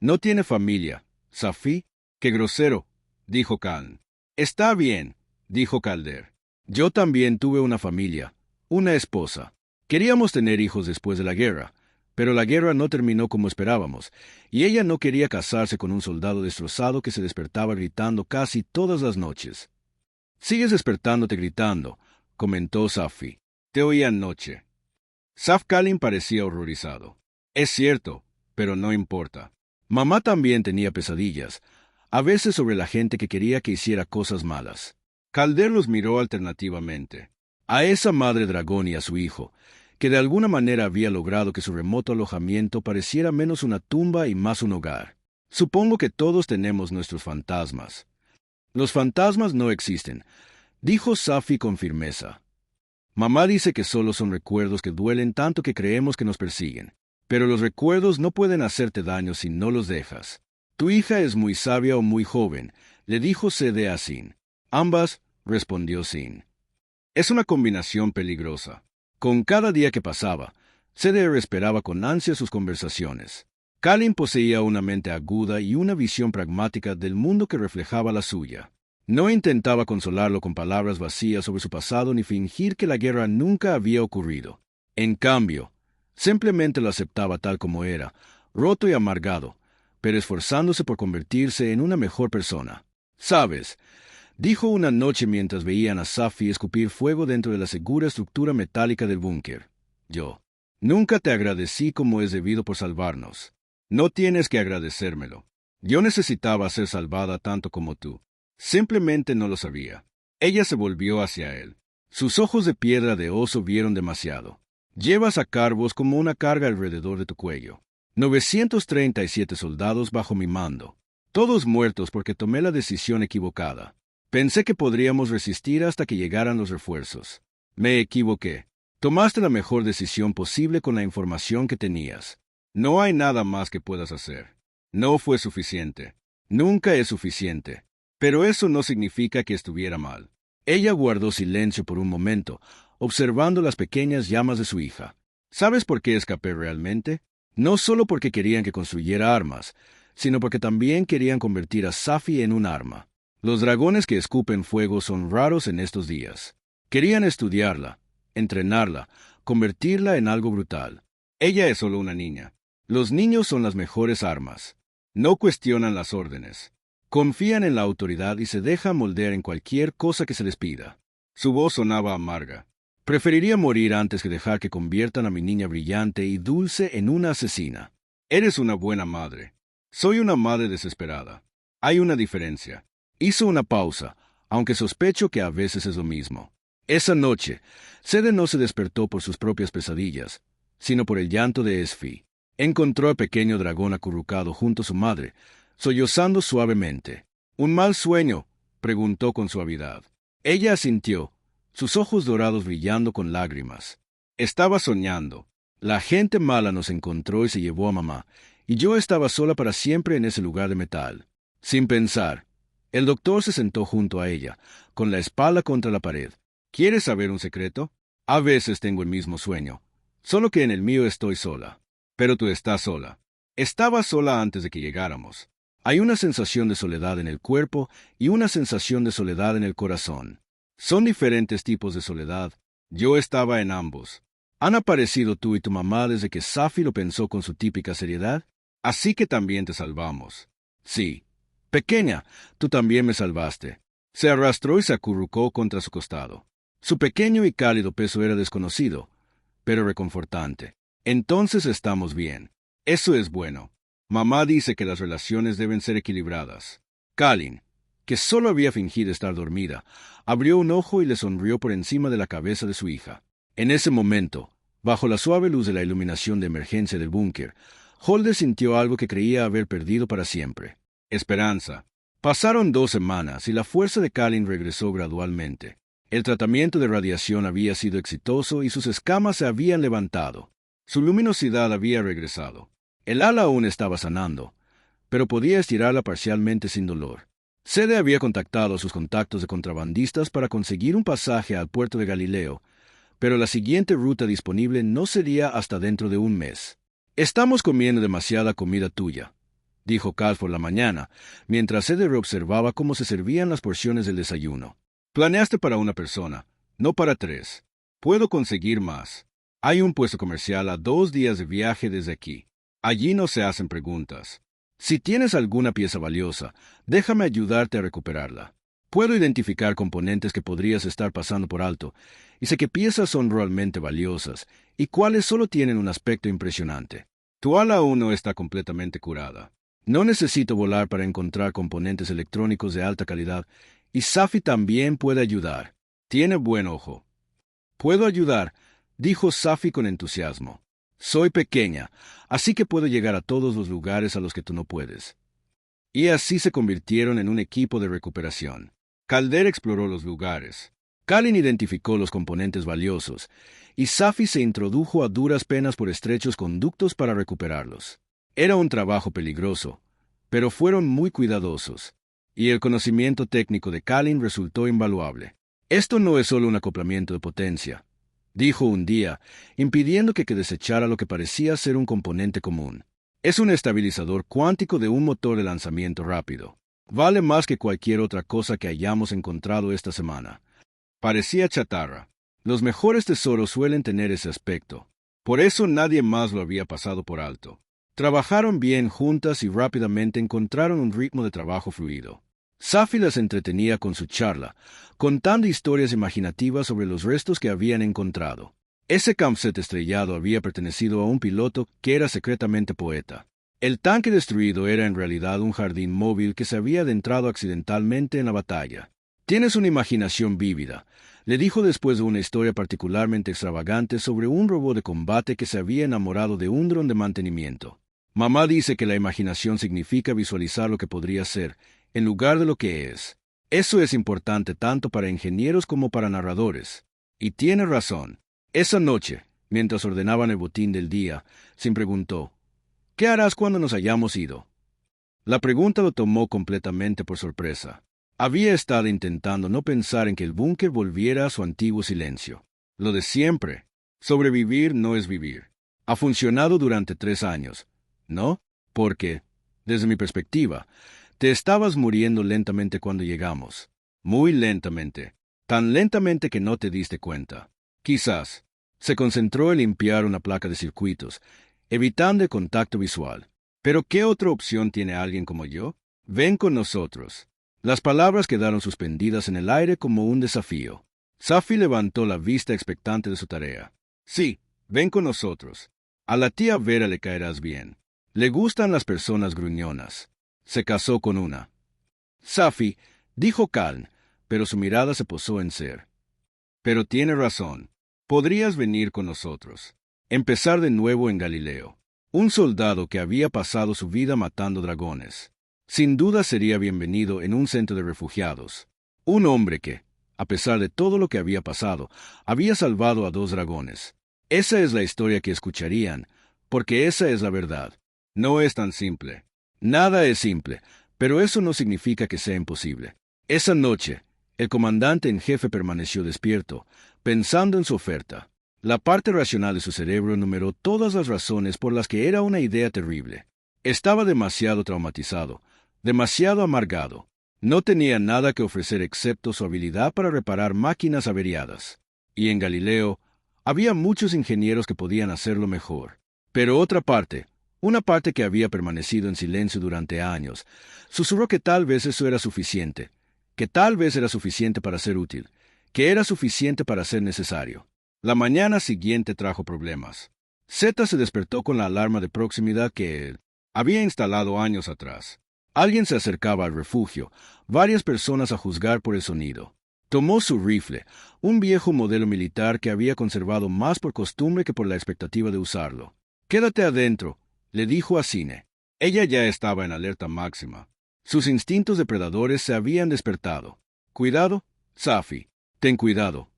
«No tiene familia, Safi». «Qué grosero», dijo Khan. «Está bien», dijo Calder. «Yo también tuve una familia, una esposa. Queríamos tener hijos después de la guerra, pero la guerra no terminó como esperábamos, y ella no quería casarse con un soldado destrozado que se despertaba gritando casi todas las noches». «Sigues despertándote gritando», comentó Safi. «Te oí anoche». Saf Kalin parecía horrorizado. «Es cierto, pero no importa. Mamá también tenía pesadillas, a veces sobre la gente que quería que hiciera cosas malas». Calder los miró alternativamente. A esa madre dragón y a su hijo, que de alguna manera había logrado que su remoto alojamiento pareciera menos una tumba y más un hogar. «Supongo que todos tenemos nuestros fantasmas». «Los fantasmas no existen», dijo Safi con firmeza. «Mamá dice que solo son recuerdos que duelen tanto que creemos que nos persiguen. Pero los recuerdos no pueden hacerte daño si no los dejas. Tu hija es muy sabia o muy joven», le dijo Sede a Sin. «Ambas», respondió Sin. «Es una combinación peligrosa». Con cada día que pasaba, Sede esperaba con ansia sus conversaciones. Kalin poseía una mente aguda y una visión pragmática del mundo que reflejaba la suya. No intentaba consolarlo con palabras vacías sobre su pasado ni fingir que la guerra nunca había ocurrido. En cambio, simplemente lo aceptaba tal como era, roto y amargado, pero esforzándose por convertirse en una mejor persona. «¿Sabes?», dijo una noche mientras veían a Safi escupir fuego dentro de la segura estructura metálica del búnker. «Yo nunca te agradecí como es debido por salvarnos. No tienes que agradecérmelo. Yo necesitaba ser salvada tanto como tú. Simplemente no lo sabía». Ella se volvió hacia él. Sus ojos de piedra de oso vieron demasiado. «Llevas a Carvos como una carga alrededor de tu cuello. 937 soldados bajo mi mando. Todos muertos porque tomé la decisión equivocada. Pensé que podríamos resistir hasta que llegaran los refuerzos. Me equivoqué. Tomaste la mejor decisión posible con la información que tenías. No hay nada más que puedas hacer. No fue suficiente. Nunca es suficiente. Pero eso no significa que estuviera mal». Ella guardó silencio por un momento, observando las pequeñas llamas de su hija. «¿Sabes por qué escapé realmente? No solo porque querían que construyera armas, sino porque también querían convertir a Safi en un arma. Los dragones que escupen fuego son raros en estos días. Querían estudiarla, entrenarla, convertirla en algo brutal. Ella es solo una niña. Los niños son las mejores armas. No cuestionan las órdenes. Confían en la autoridad y se dejan moldear en cualquier cosa que se les pida. Su voz sonaba amarga. Preferiría morir antes que dejar que conviertan a mi niña brillante y dulce en una asesina. Eres una buena madre. Soy una madre desesperada. Hay una diferencia. Hizo una pausa, aunque sospecho que a veces es lo mismo. Esa noche, Sede no se despertó por sus propias pesadillas, sino por el llanto de Esfi. Encontró al pequeño dragón acurrucado junto a su madre, sollozando suavemente. ¿Un mal sueño?, preguntó con suavidad. Ella asintió, sus ojos dorados brillando con lágrimas. Estaba soñando. La gente mala nos encontró y se llevó a mamá, y yo estaba sola para siempre en ese lugar de metal. Sin pensar, el doctor se sentó junto a ella, con la espalda contra la pared. ¿Quieres saber un secreto? A veces tengo el mismo sueño, solo que en el mío estoy sola. Pero tú estás sola. Estaba sola antes de que llegáramos. Hay una sensación de soledad en el cuerpo y una sensación de soledad en el corazón. Son diferentes tipos de soledad. Yo estaba en ambos. ¿Han aparecido tú y tu mamá desde que Safi lo pensó con su típica seriedad? Así que también te salvamos. Sí. Pequeña, tú también me salvaste. Se arrastró y se acurrucó contra su costado. Su pequeño y cálido peso era desconocido, pero reconfortante. Entonces estamos bien. Eso es bueno. Mamá dice que las relaciones deben ser equilibradas. Kalin, que solo había fingido estar dormida, abrió un ojo y le sonrió por encima de la cabeza de su hija. En ese momento, bajo la suave luz de la iluminación de emergencia del búnker, Holder sintió algo que creía haber perdido para siempre. Esperanza. Pasaron 2 semanas y la fuerza de Kalin regresó gradualmente. El tratamiento de radiación había sido exitoso y sus escamas se habían levantado. Su luminosidad había regresado. El ala aún estaba sanando, pero podía estirarla parcialmente sin dolor. Sede había contactado a sus contactos de contrabandistas para conseguir un pasaje al puerto de Galileo, pero la siguiente ruta disponible no sería hasta dentro de un mes. Estamos comiendo demasiada comida tuya, dijo Cal por la mañana, mientras Sede observaba cómo se servían las porciones del desayuno. Planeaste para una persona, no para 3. Puedo conseguir más. Hay un puesto comercial a 2 días de viaje desde aquí. Allí no se hacen preguntas. Si tienes alguna pieza valiosa, déjame ayudarte a recuperarla. Puedo identificar componentes que podrías estar pasando por alto, y sé qué piezas son realmente valiosas, y cuáles solo tienen un aspecto impresionante. Tu ala aún no está completamente curada. No necesito volar para encontrar componentes electrónicos de alta calidad, y Safi también puede ayudar. Tiene buen ojo. Puedo ayudar, dijo Safi con entusiasmo. Soy pequeña, así que puedo llegar a todos los lugares a los que tú no puedes. Y así se convirtieron en un equipo de recuperación. Calder exploró los lugares. Kalin identificó los componentes valiosos, y Safi se introdujo a duras penas por estrechos conductos para recuperarlos. Era un trabajo peligroso, pero fueron muy cuidadosos, y el conocimiento técnico de Kalin resultó invaluable. Esto no es solo un acoplamiento de potencia, dijo un día, impidiendo que desechara lo que parecía ser un componente común. Es un estabilizador cuántico de un motor de lanzamiento rápido. Vale más que cualquier otra cosa que hayamos encontrado esta semana. Parecía chatarra. Los mejores tesoros suelen tener ese aspecto. Por eso nadie más lo había pasado por alto. Trabajaron bien juntas y rápidamente encontraron un ritmo de trabajo fluido. Safi las entretenía con su charla, contando historias imaginativas sobre los restos que habían encontrado. Ese campset estrellado había pertenecido a un piloto que era secretamente poeta. El tanque destruido era en realidad un jardín móvil que se había adentrado accidentalmente en la batalla. Tienes una imaginación vívida, le dijo después de una historia particularmente extravagante sobre un robot de combate que se había enamorado de un dron de mantenimiento. Mamá dice que la imaginación significa visualizar lo que podría ser, en lugar de lo que es. Eso es importante tanto para ingenieros como para narradores. Y tiene razón. Esa noche, mientras ordenaban el botín del día, Sim preguntó, ¿qué harás cuando nos hayamos ido? La pregunta lo tomó completamente por sorpresa. Había estado intentando no pensar en que el búnker volviera a su antiguo silencio. Lo de siempre. Sobrevivir no es vivir. Ha funcionado durante 3 años, ¿no? Porque, desde mi perspectiva, te estabas muriendo lentamente cuando llegamos. Muy lentamente. Tan lentamente que no te diste cuenta. Quizás. Se concentró en limpiar una placa de circuitos, evitando el contacto visual. ¿Pero qué otra opción tiene alguien como yo? Ven con nosotros. Las palabras quedaron suspendidas en el aire como un desafío. Safi levantó la vista expectante de su tarea. Sí, ven con nosotros. A la tía Vera le caerás bien. Le gustan las personas gruñonas. Se casó con una. Safi, dijo Caln, pero su mirada se posó en Ser. Pero tiene razón. Podrías venir con nosotros. Empezar de nuevo en Galileo. Un soldado que había pasado su vida matando dragones. Sin duda sería bienvenido en un centro de refugiados. Un hombre que, a pesar de todo lo que había pasado, había salvado a 2 dragones. Esa es la historia que escucharían, porque esa es la verdad. No es tan simple. Nada es simple, pero eso no significa que sea imposible. Esa noche, el comandante en jefe permaneció despierto, pensando en su oferta. La parte racional de su cerebro enumeró todas las razones por las que era una idea terrible. Estaba demasiado traumatizado, demasiado amargado. No tenía nada que ofrecer excepto su habilidad para reparar máquinas averiadas. Y en Galileo, había muchos ingenieros que podían hacerlo mejor. Pero otra parte, una parte que había permanecido en silencio durante años, susurró que tal vez eso era suficiente, que tal vez era suficiente para ser útil, que era suficiente para ser necesario. La mañana siguiente trajo problemas. Zeta se despertó con la alarma de proximidad que él había instalado años atrás. Alguien se acercaba al refugio, varias personas a juzgar por el sonido. Tomó su rifle, un viejo modelo militar que había conservado más por costumbre que por la expectativa de usarlo. «Quédate adentro», le dijo a Cine. Ella ya estaba en alerta máxima. Sus instintos depredadores se habían despertado. «Cuidado, Safi. Ten cuidado»,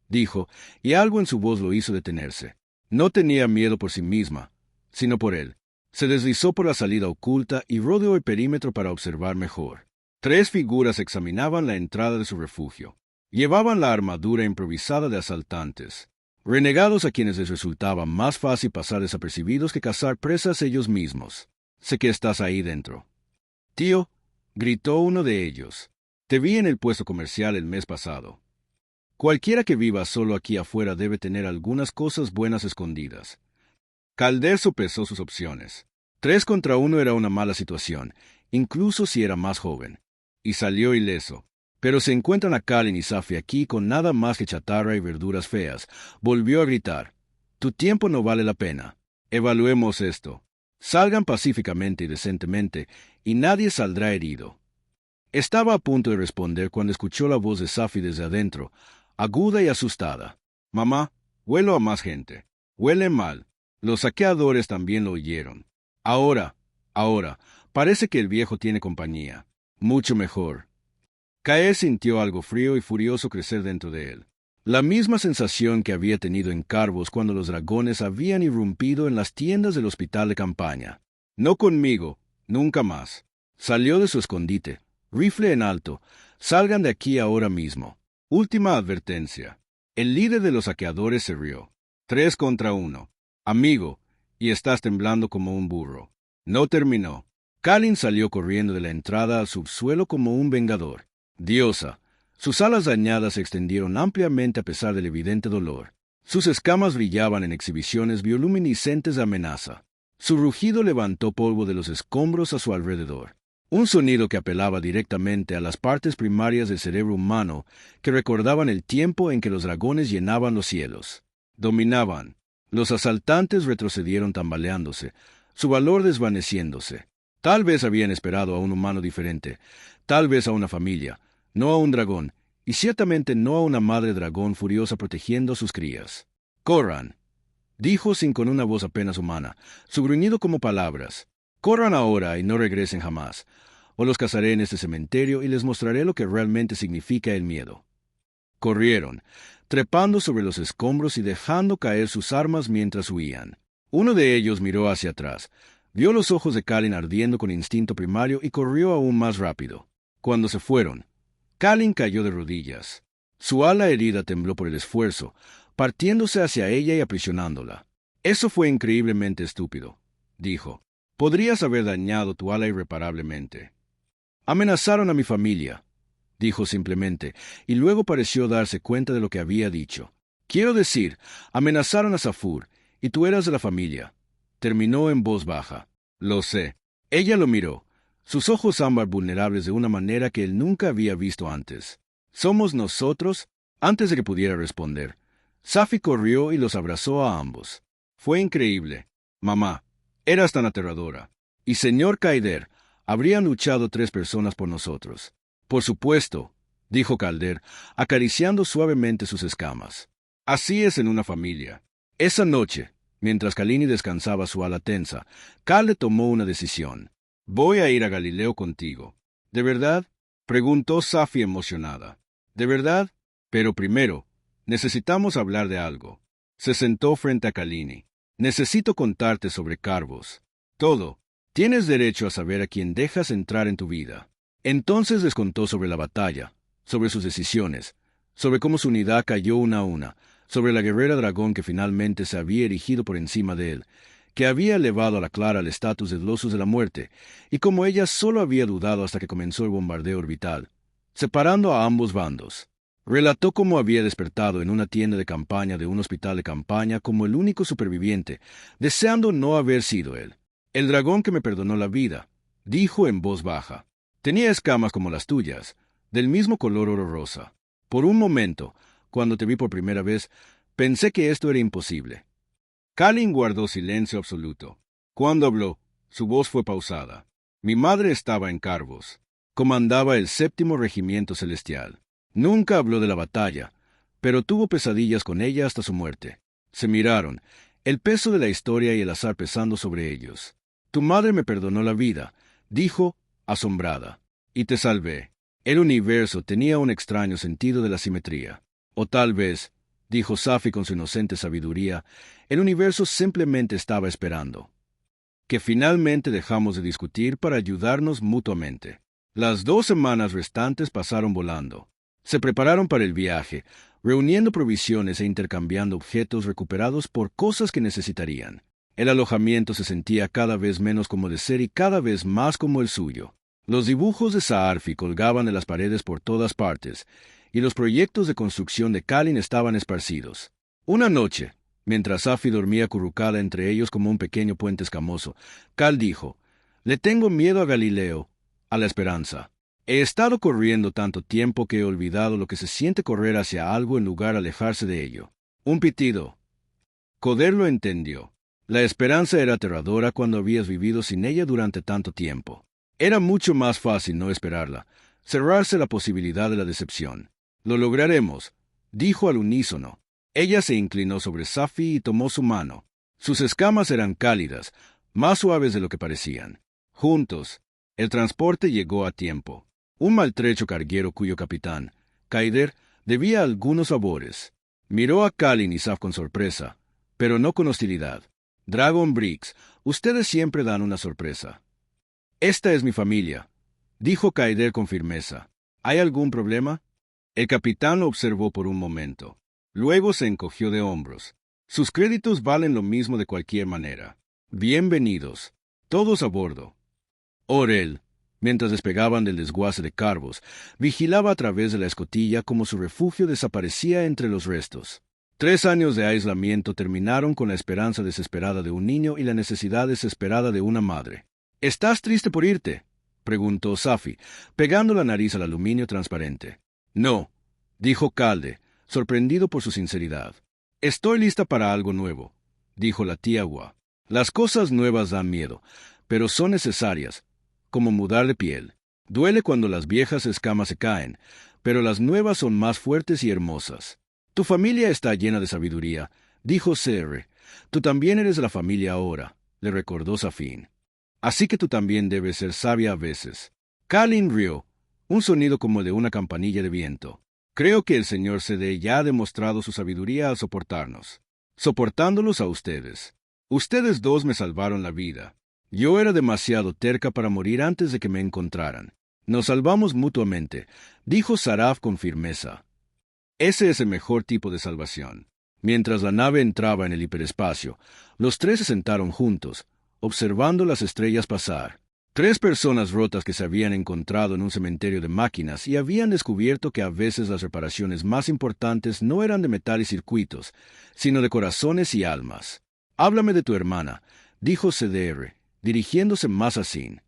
dijo, y algo en su voz lo hizo detenerse. No tenía miedo por sí misma, sino por él. Se deslizó por la salida oculta y rodeó el perímetro para observar mejor. 3 figuras examinaban la entrada de su refugio. Llevaban la armadura improvisada de asaltantes. Renegados a quienes les resultaba más fácil pasar desapercibidos que cazar presas ellos mismos. «Sé que estás ahí dentro». «Tío», gritó uno de ellos. «Te vi en el puesto comercial el mes pasado». Cualquiera que viva solo aquí afuera debe tener algunas cosas buenas escondidas. Calder sopesó sus opciones. 3 contra 1 era una mala situación, incluso si era más joven. Y salió ileso. Pero se encuentran a Kalin y Safi aquí con nada más que chatarra y verduras feas. Volvió a gritar. «Tu tiempo no vale la pena. Evaluemos esto. Salgan pacíficamente y decentemente, y nadie saldrá herido». Estaba a punto de responder cuando escuchó la voz de Safi desde adentro, aguda y asustada. «Mamá, huelo a más gente. Huele mal». Los saqueadores también lo oyeron. Ahora, parece que el viejo tiene compañía. Mucho mejor. Caer sintió algo frío y furioso crecer dentro de él. La misma sensación que había tenido en Carvos cuando los dragones habían irrumpido en las tiendas del hospital de campaña. «No conmigo, nunca más». Salió de su escondite, rifle en alto. «Salgan de aquí ahora mismo». Última advertencia. El líder de los saqueadores se rió. 3 contra 1. «Amigo, y estás temblando como un burro». No terminó. Kalin salió corriendo de la entrada al subsuelo como un vengador. Diosa. Sus alas dañadas se extendieron ampliamente a pesar del evidente dolor. Sus escamas brillaban en exhibiciones bioluminiscentes de amenaza. Su rugido levantó polvo de los escombros a su alrededor. Un sonido que apelaba directamente a las partes primarias del cerebro humano que recordaban el tiempo en que los dragones llenaban los cielos. Dominaban. Los asaltantes retrocedieron tambaleándose, su valor desvaneciéndose. Tal vez habían esperado a un humano diferente, tal vez a una familia, no a un dragón, y ciertamente no a una madre dragón furiosa protegiendo a sus crías. «Corran», dijo Sin con una voz apenas humana, su gruñido como palabras. «Corran ahora y no regresen jamás, o los cazaré en este cementerio y les mostraré lo que realmente significa el miedo». Corrieron, trepando sobre los escombros y dejando caer sus armas mientras huían. Uno de ellos miró hacia atrás, vio los ojos de Kalin ardiendo con instinto primario y corrió aún más rápido. Cuando se fueron, Kalin cayó de rodillas. Su ala herida tembló por el esfuerzo, partiéndose hacia ella y aprisionándola. «Eso fue increíblemente estúpido», dijo. «Podrías haber dañado tu ala irreparablemente». «Amenazaron a mi familia», dijo simplemente, y luego pareció darse cuenta de lo que había dicho. «Quiero decir, amenazaron a Safur, y tú eras de la familia». Terminó en voz baja. «Lo sé». Ella lo miró, sus ojos ámbar vulnerables de una manera que él nunca había visto antes. ¿Somos nosotros? Antes de que pudiera responder, Safi corrió y los abrazó a ambos. Fue increíble. Mamá, eras tan aterradora. Y señor Kaider, habrían luchado 3 personas por nosotros. Por supuesto, dijo Calder, acariciando suavemente sus escamas. Así es en una familia. Esa noche, mientras Kalini descansaba su ala tensa, Cal le tomó una decisión. Voy a ir a Galileo contigo. ¿De verdad? Preguntó Safi emocionada. ¿De verdad? Pero primero, necesitamos hablar de algo. Se sentó frente a Kalini. Necesito contarte sobre Carvos. Todo. Tienes derecho a saber a quién dejas entrar en tu vida. Entonces les contó sobre la batalla, sobre sus decisiones, sobre cómo su unidad cayó una a una, sobre la guerrera dragón que finalmente se había erigido por encima de él, que había elevado a la Clara al estatus de Losus de la muerte, y cómo ella solo había dudado hasta que comenzó el bombardeo orbital, separando a ambos bandos. Relató cómo había despertado en una tienda de campaña de un hospital de campaña como el único superviviente, deseando no haber sido él. El dragón que me perdonó la vida, dijo en voz baja. Tenía escamas como las tuyas, del mismo color oro rosa. Por un momento, cuando te vi por primera vez, pensé que esto era imposible. Kalin guardó silencio absoluto. Cuando habló, su voz fue pausada. Mi madre estaba en Carvos. Comandaba el 7º Regimiento Celestial. Nunca habló de la batalla, pero tuvo pesadillas con ella hasta su muerte. Se miraron, el peso de la historia y el azar pesando sobre ellos. Tu madre me perdonó la vida, dijo, asombrada. Y te salvé. El universo tenía un extraño sentido de la simetría. O tal vez, dijo Safi con su inocente sabiduría, el universo simplemente estaba esperando. Que finalmente dejamos de discutir para ayudarnos mutuamente. Las 2 semanas restantes pasaron volando. Se prepararon para el viaje, reuniendo provisiones e intercambiando objetos recuperados por cosas que necesitarían. El alojamiento se sentía cada vez menos como de ser y cada vez más como el suyo. Los dibujos de Saarfi colgaban de las paredes por todas partes, y los proyectos de construcción de Kalin estaban esparcidos. Una noche, mientras Safi dormía acurrucada entre ellos como un pequeño puente escamoso, Cal dijo, «Le tengo miedo a Galileo, a la esperanza. He estado corriendo tanto tiempo que he olvidado lo que se siente correr hacia algo en lugar de alejarse de ello». Un pitido. Coder lo entendió. La esperanza era aterradora cuando habías vivido sin ella durante tanto tiempo. Era mucho más fácil no esperarla, cerrarse la posibilidad de la decepción. «Lo lograremos», dijo al unísono. Ella se inclinó sobre Safi y tomó su mano. Sus escamas eran cálidas, más suaves de lo que parecían. Juntos, el transporte llegó a tiempo. Un maltrecho carguero cuyo capitán, Kaider, debía algunos favores. Miró a Kalin y Saf con sorpresa, pero no con hostilidad. «Dragon Briggs, ustedes siempre dan una sorpresa». «Esta es mi familia», dijo Kaider con firmeza. «¿Hay algún problema?» El capitán lo observó por un momento. Luego se encogió de hombros. «Sus créditos valen lo mismo de cualquier manera. Bienvenidos. Todos a bordo». Orel, mientras despegaban del desguace de Carvos, vigilaba a través de la escotilla como su refugio desaparecía entre los restos. 3 años de aislamiento terminaron con la esperanza desesperada de un niño y la necesidad desesperada de una madre. «¿Estás triste por irte?», preguntó Safi, pegando la nariz al aluminio transparente. «No», dijo Calde, sorprendido por su sinceridad. «Estoy lista para algo nuevo», dijo la tía Gua. «Las cosas nuevas dan miedo, pero son necesarias, como mudar de piel. Duele cuando las viejas escamas se caen, pero las nuevas son más fuertes y hermosas. Tu familia está llena de sabiduría», dijo CR. «Tú también eres de la familia ahora», le recordó Safin. «Así que tú también debes ser sabia a veces». Kalin rió, un sonido como de una campanilla de viento. «Creo que el señor CD ya ha demostrado su sabiduría al soportarnos. Soportándolos a ustedes. Ustedes 2 me salvaron la vida. Yo era demasiado terca para morir antes de que me encontraran. Nos salvamos mutuamente», dijo Saraf con firmeza. «Ese es el mejor tipo de salvación». Mientras la nave entraba en el hiperespacio, los 3 se sentaron juntos, observando las estrellas pasar. 3 personas rotas que se habían encontrado en un cementerio de máquinas y habían descubierto que a veces las reparaciones más importantes no eran de metal y circuitos, sino de corazones y almas. «Háblame de tu hermana», dijo CDR, dirigiéndose más a Sin.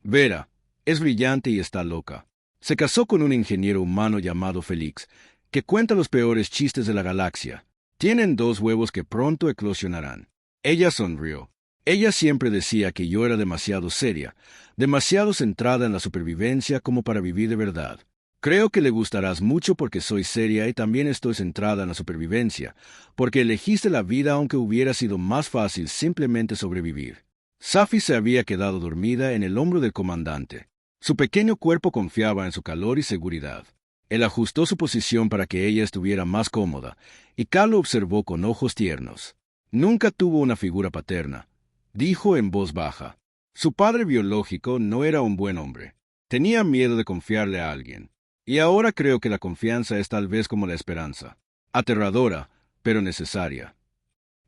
Vera es brillante y está loca. Se casó con un ingeniero humano llamado Félix, que cuenta los peores chistes de la galaxia. Tienen 2 huevos que pronto eclosionarán. Ella sonrió. Ella siempre decía que yo era demasiado seria, demasiado centrada en la supervivencia como para vivir de verdad. Creo que le gustarás mucho porque soy seria y también estoy centrada en la supervivencia, porque elegiste la vida aunque hubiera sido más fácil simplemente sobrevivir. Safi se había quedado dormida en el hombro del comandante. Su pequeño cuerpo confiaba en su calor y seguridad. Él ajustó su posición para que ella estuviera más cómoda, y Cal lo observó con ojos tiernos. Nunca tuvo una figura paterna, dijo en voz baja. Su padre biológico no era un buen hombre. Tenía miedo de confiarle a alguien. Y ahora creo que la confianza es tal vez como la esperanza. Aterradora, pero necesaria.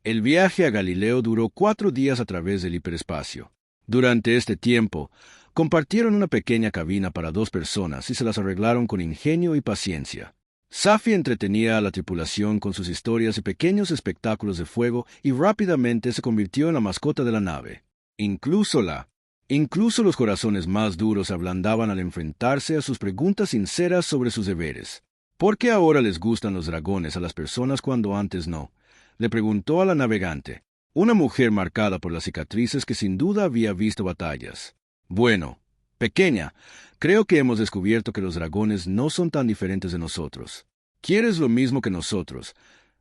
El viaje a Galileo duró 4 días a través del hiperespacio. Durante este tiempo, compartieron una pequeña cabina para 2 personas y se las arreglaron con ingenio y paciencia. Safi entretenía a la tripulación con sus historias y pequeños espectáculos de fuego y rápidamente se convirtió en la mascota de la nave. Incluso los corazones más duros se ablandaban al enfrentarse a sus preguntas sinceras sobre sus deberes. ¿Por qué ahora les gustan los dragones a las personas cuando antes no? Le preguntó a la navegante, una mujer marcada por las cicatrices que sin duda había visto batallas. Bueno, pequeña, creo que hemos descubierto que los dragones no son tan diferentes de nosotros. Quieres lo mismo que nosotros: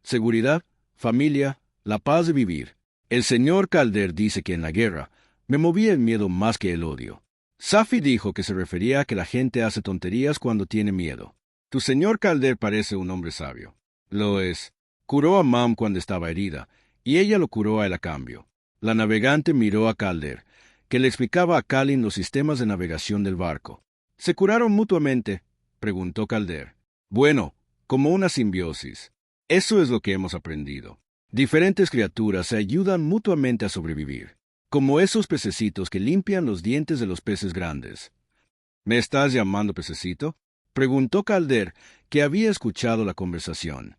seguridad, familia, la paz de vivir. El señor Calder dice que en la guerra me movía el miedo más que el odio. Safi dijo que se refería a que la gente hace tonterías cuando tiene miedo. Tu señor Calder parece un hombre sabio. Lo es. Curó a Mam cuando estaba herida, y ella lo curó a él a cambio. La navegante miró a Calder, que le explicaba a Kalin los sistemas de navegación del barco. ¿Se curaron mutuamente?, preguntó Calder. Bueno, como una simbiosis. Eso es lo que hemos aprendido. Diferentes criaturas se ayudan mutuamente a sobrevivir, como esos pececitos que limpian los dientes de los peces grandes. ¿Me estás llamando pececito?, preguntó Calder, que había escuchado la conversación.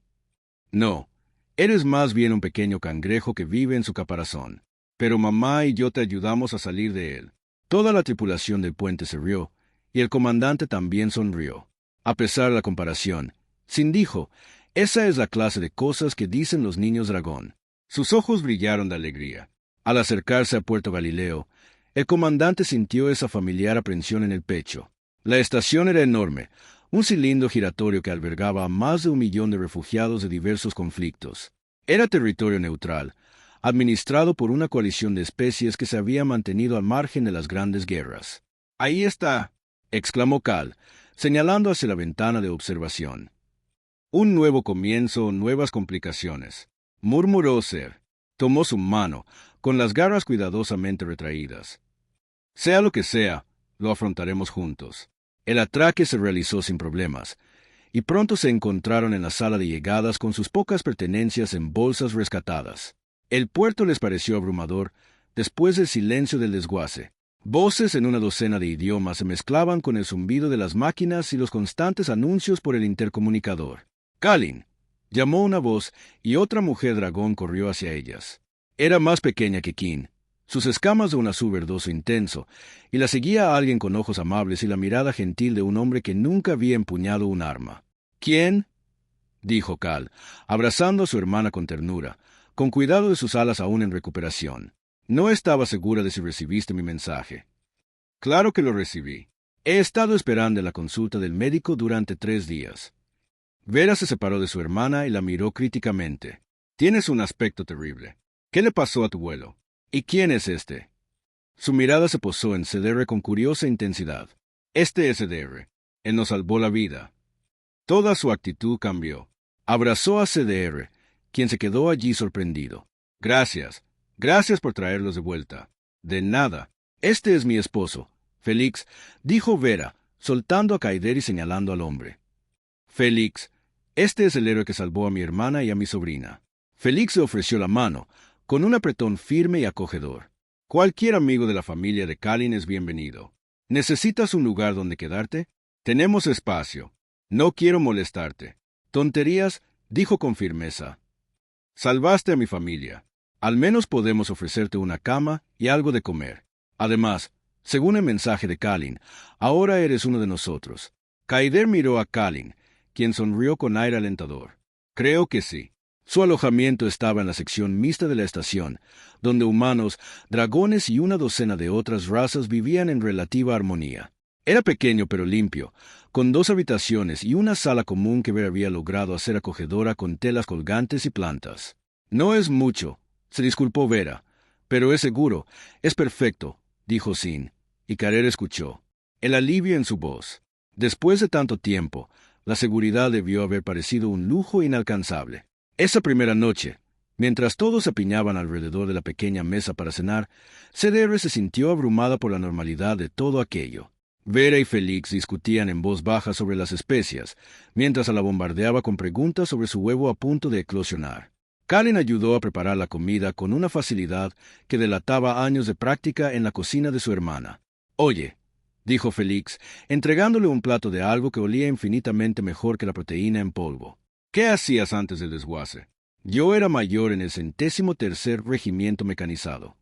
No, eres más bien un pequeño cangrejo que vive en su caparazón. Pero mamá y yo te ayudamos a salir de él. Toda la tripulación del puente se rió, y el comandante también sonrió. A pesar de la comparación, Sin dijo, esa es la clase de cosas que dicen los niños dragón. Sus ojos brillaron de alegría. Al acercarse a Puerto Galileo, el comandante sintió esa familiar aprensión en el pecho. La estación era enorme, un cilindro giratorio que albergaba a más de 1 millón de refugiados de diversos conflictos. Era territorio neutral, administrado por una coalición de especies que se había mantenido al margen de las grandes guerras. «Ahí está», exclamó Cal, señalando hacia la ventana de observación. «Un nuevo comienzo, nuevas complicaciones», murmuró Ser. Tomó su mano, con las garras cuidadosamente retraídas. «Sea lo que sea, lo afrontaremos juntos». El atraque se realizó sin problemas, y pronto se encontraron en la sala de llegadas con sus pocas pertenencias en bolsas rescatadas. El puerto les pareció abrumador después del silencio del desguace. Voces en una docena de idiomas se mezclaban con el zumbido de las máquinas y los constantes anuncios por el intercomunicador. «Kalin», llamó una voz, y otra mujer dragón corrió hacia ellas. Era más pequeña que Kin, sus escamas de un azul verdoso intenso, y la seguía a alguien con ojos amables y la mirada gentil de un hombre que nunca había empuñado un arma. «¿Quién?», dijo Cal, abrazando a su hermana con ternura, con cuidado de sus alas aún en recuperación. «No estaba segura de si recibiste mi mensaje». «Claro que lo recibí. He estado esperando la consulta del médico durante 3 días». Vera se separó de su hermana y la miró críticamente. «Tienes un aspecto terrible. ¿Qué le pasó a tu vuelo? ¿Y quién es este?» Su mirada se posó en CDR con curiosa intensidad. «Este es CDR. Él nos salvó la vida». Toda su actitud cambió. Abrazó a CDR, quien se quedó allí sorprendido. «Gracias. Gracias por traerlos de vuelta». «De nada. Este es mi esposo, Félix», dijo Vera, soltando a Kaider y señalando al hombre. «Félix, este es el héroe que salvó a mi hermana y a mi sobrina». Félix le ofreció la mano, con un apretón firme y acogedor. «Cualquier amigo de la familia de Kalin es bienvenido. ¿Necesitas un lugar donde quedarte? Tenemos espacio. No quiero molestarte». «Tonterías», dijo con firmeza. «Salvaste a mi familia. Al menos podemos ofrecerte una cama y algo de comer. Además, Según el mensaje de Kalin, ahora eres uno de nosotros. Kaider miró a Kalin, quien sonrió con aire alentador. Creo que sí. Su alojamiento estaba en la sección mixta de la estación, donde humanos, dragones y una docena de otras razas vivían en relativa armonía. Era pequeño pero limpio, con 2 habitaciones y una sala común que Vera había logrado hacer acogedora con telas colgantes y plantas. No es mucho, se disculpó Vera, pero es seguro, es perfecto, dijo Sin, y Karer escuchó. El alivio en su voz. Después de tanto tiempo, la seguridad debió haber parecido un lujo inalcanzable. Esa primera noche, mientras todos se apiñaban alrededor de la pequeña mesa para cenar, CDR se sintió abrumada por la normalidad de todo aquello. Vera y Félix discutían en voz baja sobre las especias, mientras la bombardeaba con preguntas sobre su huevo a punto de eclosionar. Karen ayudó a preparar la comida con una facilidad que delataba años de práctica en la cocina de su hermana. «Oye», dijo Félix, entregándole un plato de algo que olía infinitamente mejor que la proteína en polvo. «¿Qué hacías antes del desguace?» «Yo era mayor en el 103º Regimiento Mecanizado».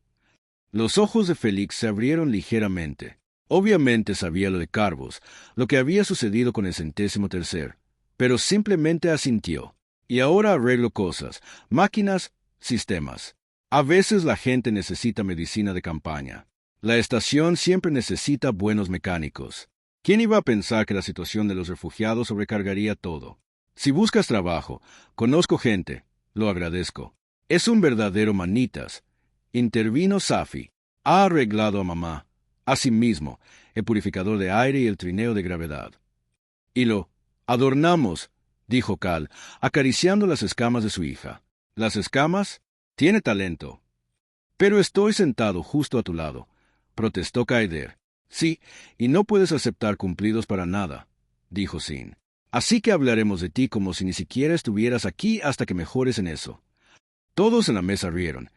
Los ojos de Félix se abrieron ligeramente. Obviamente sabía lo de Carvos, lo que había sucedido con el 103º, pero simplemente asintió. «Y ahora arreglo cosas, máquinas, sistemas. A veces la gente necesita medicina de campaña. La estación siempre necesita buenos mecánicos. ¿Quién iba a pensar que la situación de los refugiados sobrecargaría todo? Si buscas trabajo, conozco gente, lo agradezco. Es un verdadero manitas», intervino Safi. «Ha arreglado a mamá. Asimismo, el purificador de aire y el trineo de gravedad». «Y lo adornamos», dijo Cal, acariciando las escamas de su hija. «¿Las escamas? Tiene talento». «Pero estoy sentado justo a tu lado», protestó Kaider. «Sí, y no puedes aceptar cumplidos para nada», dijo Sin. «Así que hablaremos de ti como si ni siquiera estuvieras aquí hasta que mejores en eso». Todos en la mesa rieron,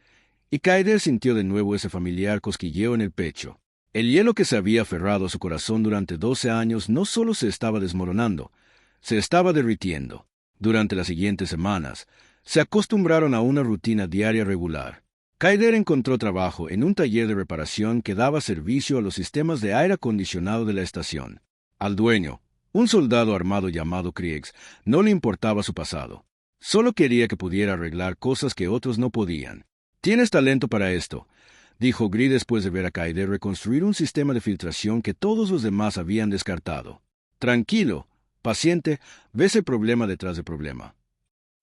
y Kaider sintió de nuevo ese familiar cosquilleo en el pecho. El hielo que se había aferrado a su corazón durante 12 años no solo se estaba desmoronando, se estaba derritiendo. Durante las siguientes semanas, se acostumbraron a una rutina diaria regular. Kaider encontró trabajo en un taller de reparación que daba servicio a los sistemas de aire acondicionado de la estación. Al dueño, un soldado armado llamado Kriegs, no le importaba su pasado. Solo quería que pudiera arreglar cosas que otros no podían. «Tienes talento para esto», dijo Gris después de ver a Kaider reconstruir un sistema de filtración que todos los demás habían descartado. «Tranquilo, paciente, ves el problema detrás del problema».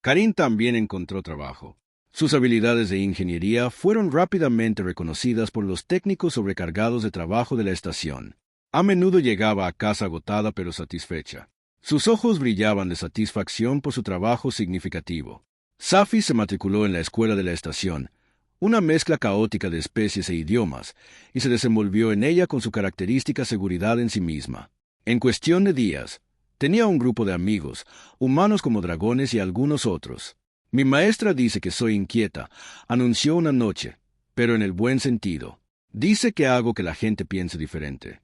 Karin también encontró trabajo. Sus habilidades de ingeniería fueron rápidamente reconocidas por los técnicos sobrecargados de trabajo de la estación. A menudo llegaba a casa agotada pero satisfecha. Sus ojos brillaban de satisfacción por su trabajo significativo. Safi se matriculó en la escuela de la estación, una mezcla caótica de especies e idiomas, y se desenvolvió en ella con su característica seguridad en sí misma. En cuestión de días, tenía un grupo de amigos, humanos como dragones y algunos otros. «Mi maestra dice que soy inquieta», anunció una noche, pero en el buen sentido. «Dice que hago que la gente piense diferente».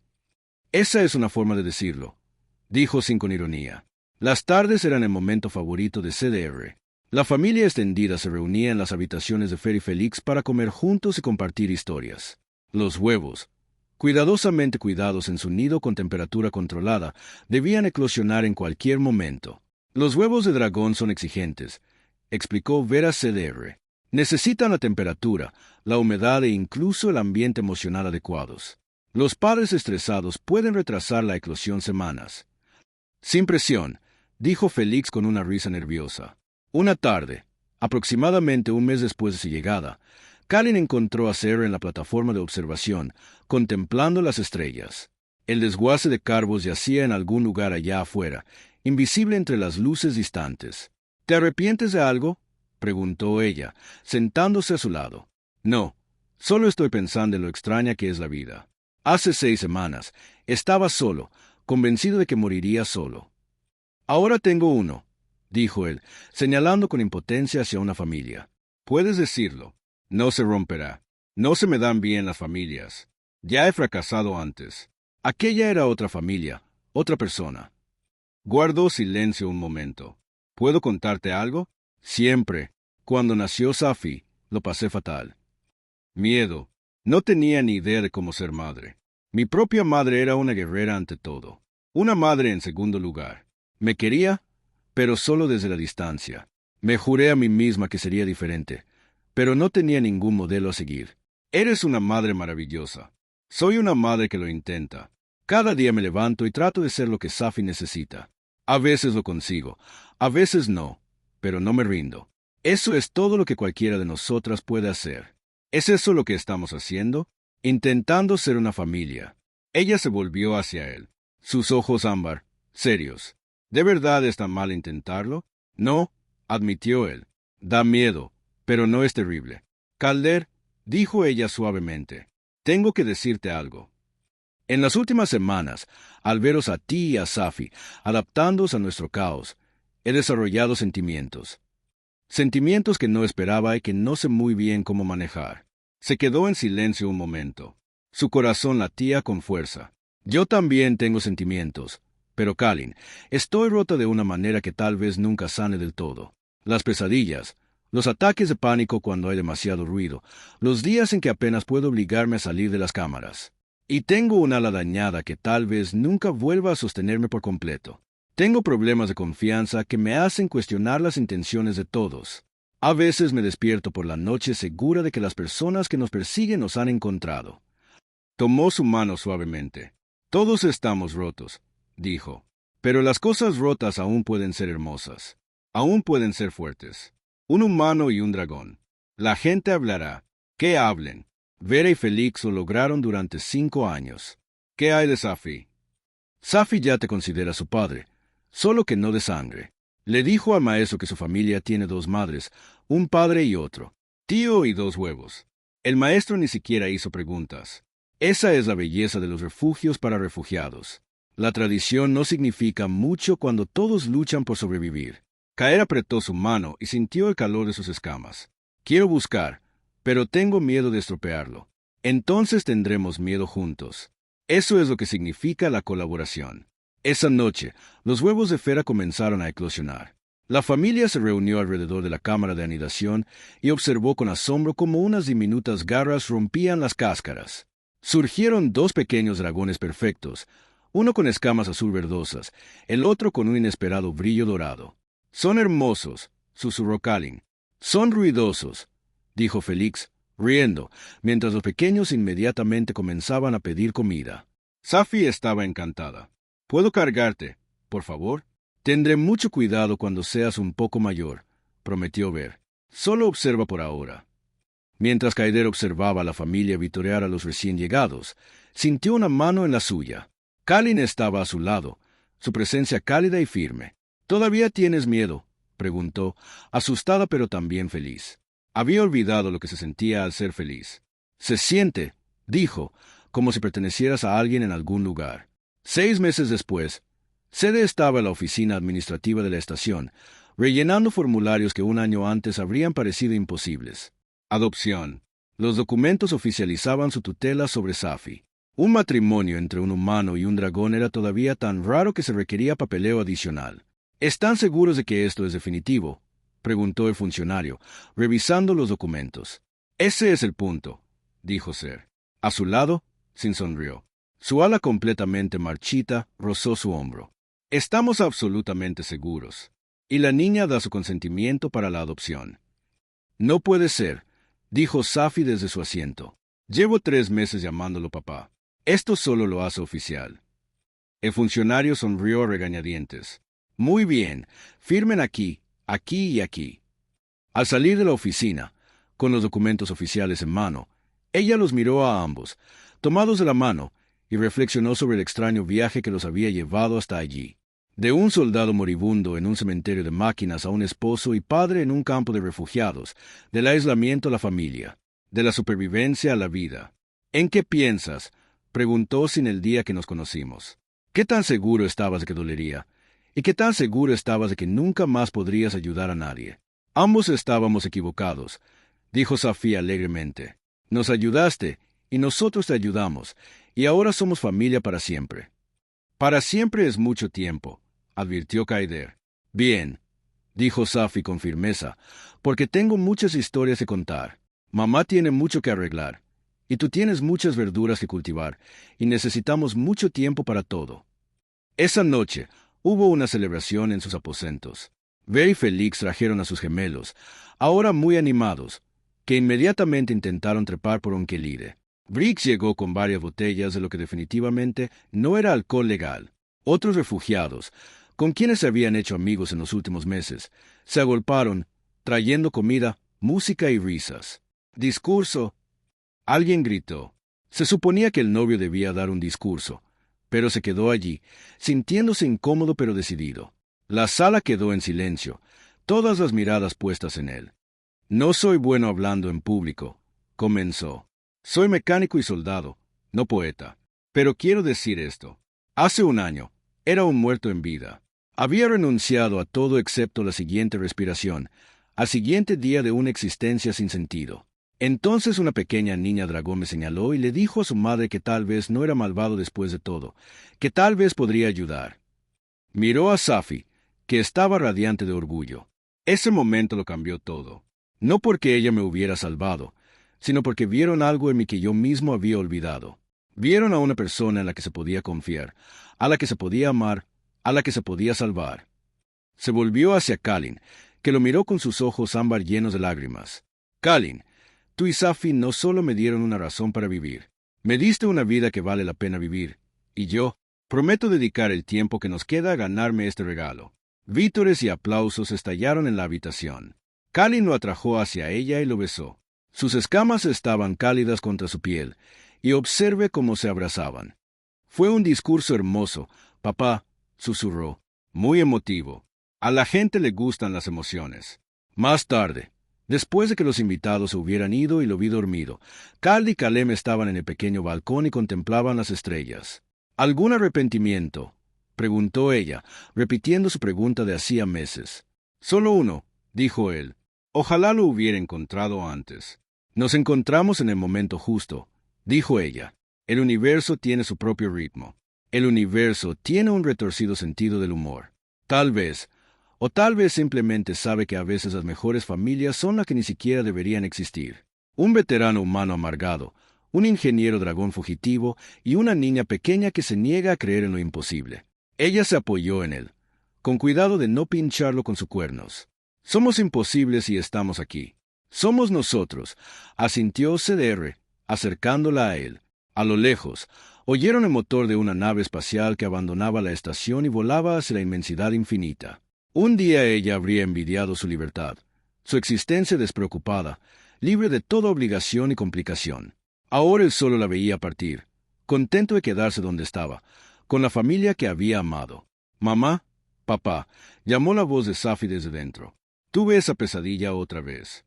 «Esa es una forma de decirlo», dijo Sin con ironía. Las tardes eran el momento favorito de CDR. La familia extendida se reunía en las habitaciones de Fer y Félix para comer juntos y compartir historias. Los huevos, cuidadosamente cuidados en su nido con temperatura controlada, debían eclosionar en cualquier momento. «Los huevos de dragón son exigentes», explicó Vera CDR. «Necesitan la temperatura, la humedad e incluso el ambiente emocional adecuados. Los padres estresados pueden retrasar la eclosión semanas». «Sin presión», dijo Félix con una risa nerviosa. Una tarde, aproximadamente un mes después de su llegada, Kalin encontró a Sarah en la plataforma de observación, contemplando las estrellas. El desguace de Carvos yacía en algún lugar allá afuera, invisible entre las luces distantes. «¿Te arrepientes de algo?», preguntó ella, sentándose a su lado. «No, solo estoy pensando en lo extraña que es la vida. Hace 6 semanas, estaba solo, convencido de que moriría solo. Ahora tengo uno», dijo él, señalando con impotencia hacia una familia. «Puedes decirlo. No se romperá. No se me dan bien las familias. Ya he fracasado antes. Aquella era otra familia, otra persona». Guardó silencio un momento. «¿Puedo contarte algo? Siempre, cuando nació Safi, lo pasé fatal. Miedo. No tenía ni idea de cómo ser madre. Mi propia madre era una guerrera ante todo. Una madre en segundo lugar. Me quería, pero solo desde la distancia. Me juré a mí misma que sería diferente, pero no tenía ningún modelo a seguir. Eres una madre maravillosa. Soy una madre que lo intenta. Cada día me levanto y trato de ser lo que Safi necesita. A veces lo consigo, a veces no, pero no me rindo. Eso es todo lo que cualquiera de nosotras puede hacer. ¿Es eso lo que estamos haciendo? Intentando ser una familia. Ella se volvió hacia él. Sus ojos ámbar, serios. ¿De verdad es tan mal intentarlo? No, admitió él. Da miedo, pero no es terrible. Calder, dijo ella suavemente, tengo que decirte algo. En las últimas semanas, al veros a ti y a Safi, adaptándose a nuestro caos, he desarrollado sentimientos. Sentimientos que no esperaba y que no sé muy bien cómo manejar. Se quedó en silencio un momento. Su corazón latía con fuerza. Yo también tengo sentimientos, pero Kalin, estoy rota de una manera que tal vez nunca sane del todo. Las pesadillas, los ataques de pánico cuando hay demasiado ruido, los días en que apenas puedo obligarme a salir de las cámaras. Y tengo un ala dañada que tal vez nunca vuelva a sostenerme por completo. Tengo problemas de confianza que me hacen cuestionar las intenciones de todos. A veces me despierto por la noche segura de que las personas que nos persiguen nos han encontrado. Tomó su mano suavemente. Todos estamos rotos, dijo. Pero las cosas rotas aún pueden ser hermosas. Aún pueden ser fuertes. Un humano y un dragón. La gente hablará. Que hablen. Vera y Félix lo lograron durante 5 años. ¿Qué hay de Safi? Safi ya te considera su padre, solo que no de sangre. Le dijo al maestro que su familia tiene 2 madres, un padre y otro, tío y 2 huevos. El maestro ni siquiera hizo preguntas. Esa es la belleza de los refugios para refugiados. La tradición no significa mucho cuando todos luchan por sobrevivir. Caer apretó su mano y sintió el calor de sus escamas. Quiero buscar, pero tengo miedo de estropearlo. Entonces tendremos miedo juntos. Eso es lo que significa la colaboración. Esa noche, los huevos de Fera comenzaron a eclosionar. La familia se reunió alrededor de la cámara de anidación y observó con asombro cómo unas diminutas garras rompían las cáscaras. Surgieron 2 pequeños dragones perfectos, uno con escamas azul verdosas, el otro con un inesperado brillo dorado. Son hermosos, susurró Kalin. Son ruidosos, dijo Félix, riendo, mientras los pequeños inmediatamente comenzaban a pedir comida. Safi estaba encantada. ¿Puedo cargarte, por favor? Tendré mucho cuidado cuando seas un poco mayor, prometió Ver. Solo observa por ahora. Mientras Kaider observaba a la familia vitorear a los recién llegados, sintió una mano en la suya. Kalin estaba a su lado, su presencia cálida y firme. ¿Todavía tienes miedo?, preguntó, asustada pero también feliz. Había olvidado lo que se sentía al ser feliz. Se siente, dijo, como si pertenecieras a alguien en algún lugar. 6 meses después, Sede estaba en la oficina administrativa de la estación, rellenando formularios que un año antes habrían parecido imposibles. Adopción. Los documentos oficializaban su tutela sobre Safi. Un matrimonio entre un humano y un dragón era todavía tan raro que se requería papeleo adicional. ¿Están seguros de que esto es definitivo?, preguntó el funcionario, revisando los documentos. Ese es el punto, dijo Ser. A su lado, Sin sonrió. Su ala completamente marchita rozó su hombro. Estamos absolutamente seguros. Y la niña da su consentimiento para la adopción. No puede ser, dijo Safi desde su asiento. Llevo 3 meses llamándolo papá. Esto solo lo hace oficial. El funcionario sonrió a regañadientes. Muy bien, firmen aquí, aquí y aquí. Al salir de la oficina, con los documentos oficiales en mano, ella los miró a ambos, tomados de la mano, y reflexionó sobre el extraño viaje que los había llevado hasta allí. De un soldado moribundo en un cementerio de máquinas a un esposo y padre en un campo de refugiados, del aislamiento a la familia, de la supervivencia a la vida. ¿En qué piensas?, preguntó Sin el día que nos conocimos. ¿Qué tan seguro estabas de que dolería? ¿Y qué tan seguro estabas de que nunca más podrías ayudar a nadie? Ambos estábamos equivocados, dijo Safi alegremente. Nos ayudaste, y nosotros te ayudamos, y ahora somos familia para siempre. Para siempre es mucho tiempo, advirtió Kaider. Bien, dijo Safi con firmeza, porque tengo muchas historias que contar. Mamá tiene mucho que arreglar, Y tú tienes muchas verduras que cultivar, y necesitamos mucho tiempo para todo. Esa noche hubo una celebración en sus aposentos. Ver y Félix trajeron a sus gemelos, ahora muy animados, que inmediatamente intentaron trepar por un quelire. Briggs llegó con varias botellas de lo que definitivamente no era alcohol legal. Otros refugiados, con quienes se habían hecho amigos en los últimos meses, se agolparon, trayendo comida, música y risas. Discurso. Alguien gritó. Se suponía que el novio debía dar un discurso, pero se quedó allí, sintiéndose incómodo pero decidido. La sala quedó en silencio, todas las miradas puestas en él. No soy bueno hablando en público, comenzó. Soy mecánico y soldado, no poeta. Pero quiero decir esto. Hace un año, era un muerto en vida. Había renunciado a todo excepto la siguiente respiración, al siguiente día de una existencia sin sentido. Entonces una pequeña niña dragón me señaló y le dijo a su madre que tal vez no era malvado después de todo, que tal vez podría ayudar. Miró a Safi, que estaba radiante de orgullo. Ese momento lo cambió todo. No porque ella me hubiera salvado, sino porque vieron algo en mí que yo mismo había olvidado. Vieron a una persona en la que se podía confiar, a la que se podía amar, a la que se podía salvar. Se volvió hacia Kalin, que lo miró con sus ojos ámbar llenos de lágrimas. Kalin, tú y Safi no solo me dieron una razón para vivir, me diste una vida que vale la pena vivir, y yo prometo dedicar el tiempo que nos queda a ganarme este regalo. Vítores y aplausos estallaron en la habitación. Kalin lo atrajo hacia ella y lo besó. Sus escamas estaban cálidas contra su piel, y observe cómo se abrazaban. Fue un discurso hermoso, papá, susurró, muy emotivo. A la gente le gustan las emociones. Más tarde, después de que los invitados se hubieran ido y lo vi dormido, Cal y Calem estaban en el pequeño balcón y contemplaban las estrellas. ¿Algún arrepentimiento?, preguntó ella, repitiendo su pregunta de hacía meses. Solo uno, dijo él. Ojalá lo hubiera encontrado antes. Nos encontramos en el momento justo, dijo ella. El universo tiene su propio ritmo. El universo tiene un retorcido sentido del humor. Tal vez, o tal vez simplemente sabe que a veces las mejores familias son las que ni siquiera deberían existir. Un veterano humano amargado, un ingeniero dragón fugitivo y una niña pequeña que se niega a creer en lo imposible. Ella se apoyó en él, con cuidado de no pincharlo con sus cuernos. Somos imposibles y estamos aquí. Somos nosotros, asintió CDR, acercándola a él. A lo lejos, oyeron el motor de una nave espacial que abandonaba la estación y volaba hacia la inmensidad infinita. Un día ella habría envidiado su libertad, su existencia despreocupada, libre de toda obligación y complicación. Ahora él solo la veía partir, contento de quedarse donde estaba, con la familia que había amado. Mamá, papá, llamó la voz de Safi desde dentro. Tuve esa pesadilla otra vez.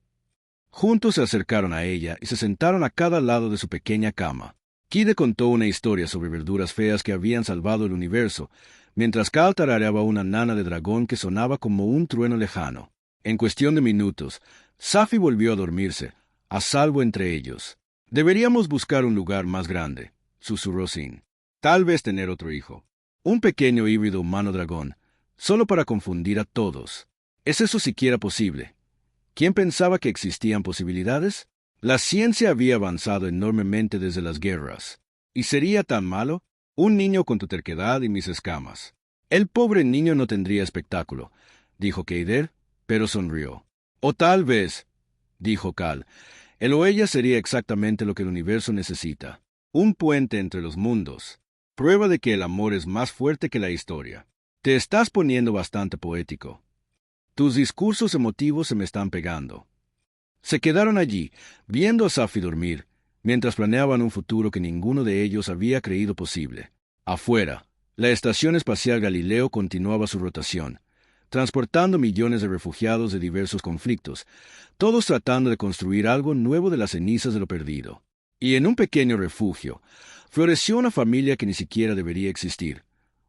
Juntos se acercaron a ella y se sentaron a cada lado de su pequeña cama. Kide contó una historia sobre verduras feas que habían salvado el universo, mientras Cal tarareaba una nana de dragón que sonaba como un trueno lejano. En cuestión de minutos, Safi volvió a dormirse, a salvo entre ellos. Deberíamos buscar un lugar más grande, susurró Sin. Tal vez tener otro hijo. Un pequeño híbrido humano-dragón, solo para confundir a todos. ¿Es eso siquiera posible? ¿Quién pensaba que existían posibilidades? La ciencia había avanzado enormemente desde las guerras. ¿Y sería tan malo? Un niño con tu terquedad y mis escamas. El pobre niño no tendría espectáculo, dijo Keider, pero sonrió. O tal vez, dijo Cal, él o ella sería exactamente lo que el universo necesita. Un puente entre los mundos. Prueba de que el amor es más fuerte que la historia. Te estás poniendo bastante poético. Tus discursos emotivos se me están pegando. Se quedaron allí, viendo a Safi dormir, mientras planeaban un futuro que ninguno de ellos había creído posible. Afuera, la Estación Espacial Galileo continuaba su rotación, transportando millones de refugiados de diversos conflictos, todos tratando de construir algo nuevo de las cenizas de lo perdido. Y en un pequeño refugio, floreció una familia que ni siquiera debería existir,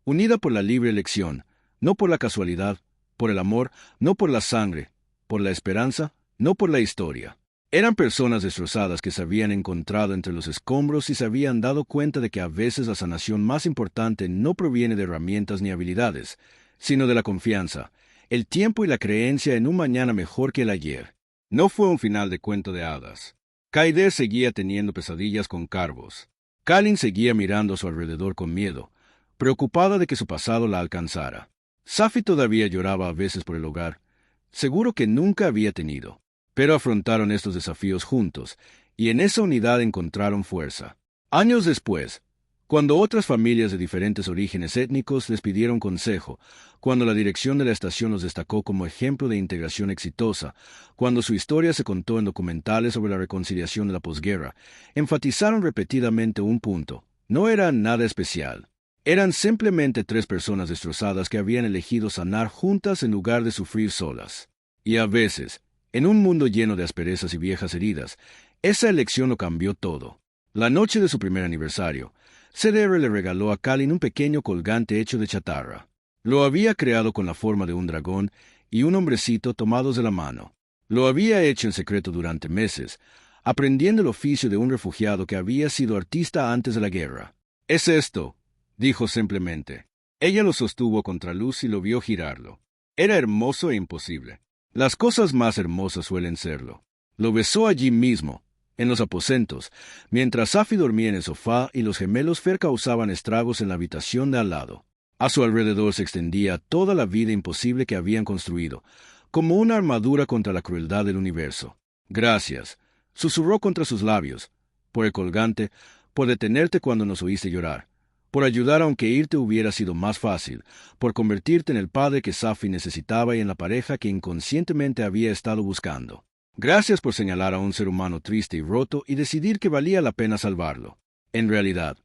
unida por la libre elección, no por la casualidad, por el amor, no por la sangre, por la esperanza, no por la historia. Eran personas destrozadas que se habían encontrado entre los escombros y se habían dado cuenta de que a veces la sanación más importante no proviene de herramientas ni habilidades, sino de la confianza, el tiempo y la creencia en un mañana mejor que el ayer. No fue un final de cuento de hadas. Kaide seguía teniendo pesadillas con Carvos. Kalin seguía mirando a su alrededor con miedo, preocupada de que su pasado la alcanzara. Safi todavía lloraba a veces por el hogar, seguro que nunca había tenido. Pero afrontaron estos desafíos juntos, y en esa unidad encontraron fuerza. Años después, cuando otras familias de diferentes orígenes étnicos les pidieron consejo, cuando la dirección de la estación los destacó como ejemplo de integración exitosa, cuando su historia se contó en documentales sobre la reconciliación de la posguerra, enfatizaron repetidamente un punto: no eran nada especial. Eran simplemente tres personas destrozadas que habían elegido sanar juntas en lugar de sufrir solas. Y a veces, en un mundo lleno de asperezas y viejas heridas, esa elección lo cambió todo. La noche de su primer aniversario, CDR le regaló a Kalin un pequeño colgante hecho de chatarra. Lo había creado con la forma de un dragón y un hombrecito tomados de la mano. Lo había hecho en secreto durante meses, aprendiendo el oficio de un refugiado que había sido artista antes de la guerra. «Es esto», dijo simplemente. Ella lo sostuvo contra luz y lo vio girarlo. Era hermoso e imposible. Las cosas más hermosas suelen serlo. Lo besó allí mismo, en los aposentos, mientras Safi dormía en el sofá y los gemelos Fer causaban estragos en la habitación de al lado. A su alrededor se extendía toda la vida imposible que habían construido, como una armadura contra la crueldad del universo. «Gracias», susurró contra sus labios, por el colgante, por detenerte cuando nos oíste llorar, por ayudar aunque irte hubiera sido más fácil, por convertirte en el padre que Safi necesitaba y en la pareja que inconscientemente había estado buscando. Gracias por señalar a un ser humano triste y roto y decidir que valía la pena salvarlo. En realidad,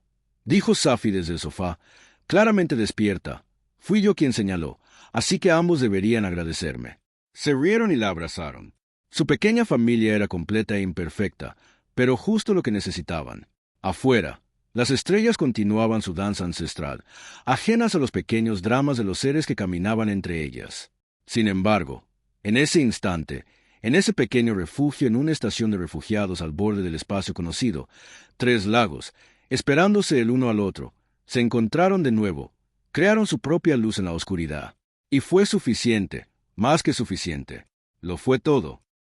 dijo Safi desde el sofá, claramente despierta, fui yo quien señaló, así que ambos deberían agradecerme. Se rieron y la abrazaron. Su pequeña familia era completa e imperfecta, pero justo lo que necesitaban. Afuera, las estrellas continuaban su danza ancestral, ajenas a los pequeños dramas de los seres que caminaban entre ellas. Sin embargo, en ese instante, en ese pequeño refugio en una estación de refugiados al borde del espacio conocido, tres lagos, esperándose el uno al otro, se encontraron de nuevo, crearon su propia luz en la oscuridad. Y fue suficiente, más que suficiente. Lo fue todo.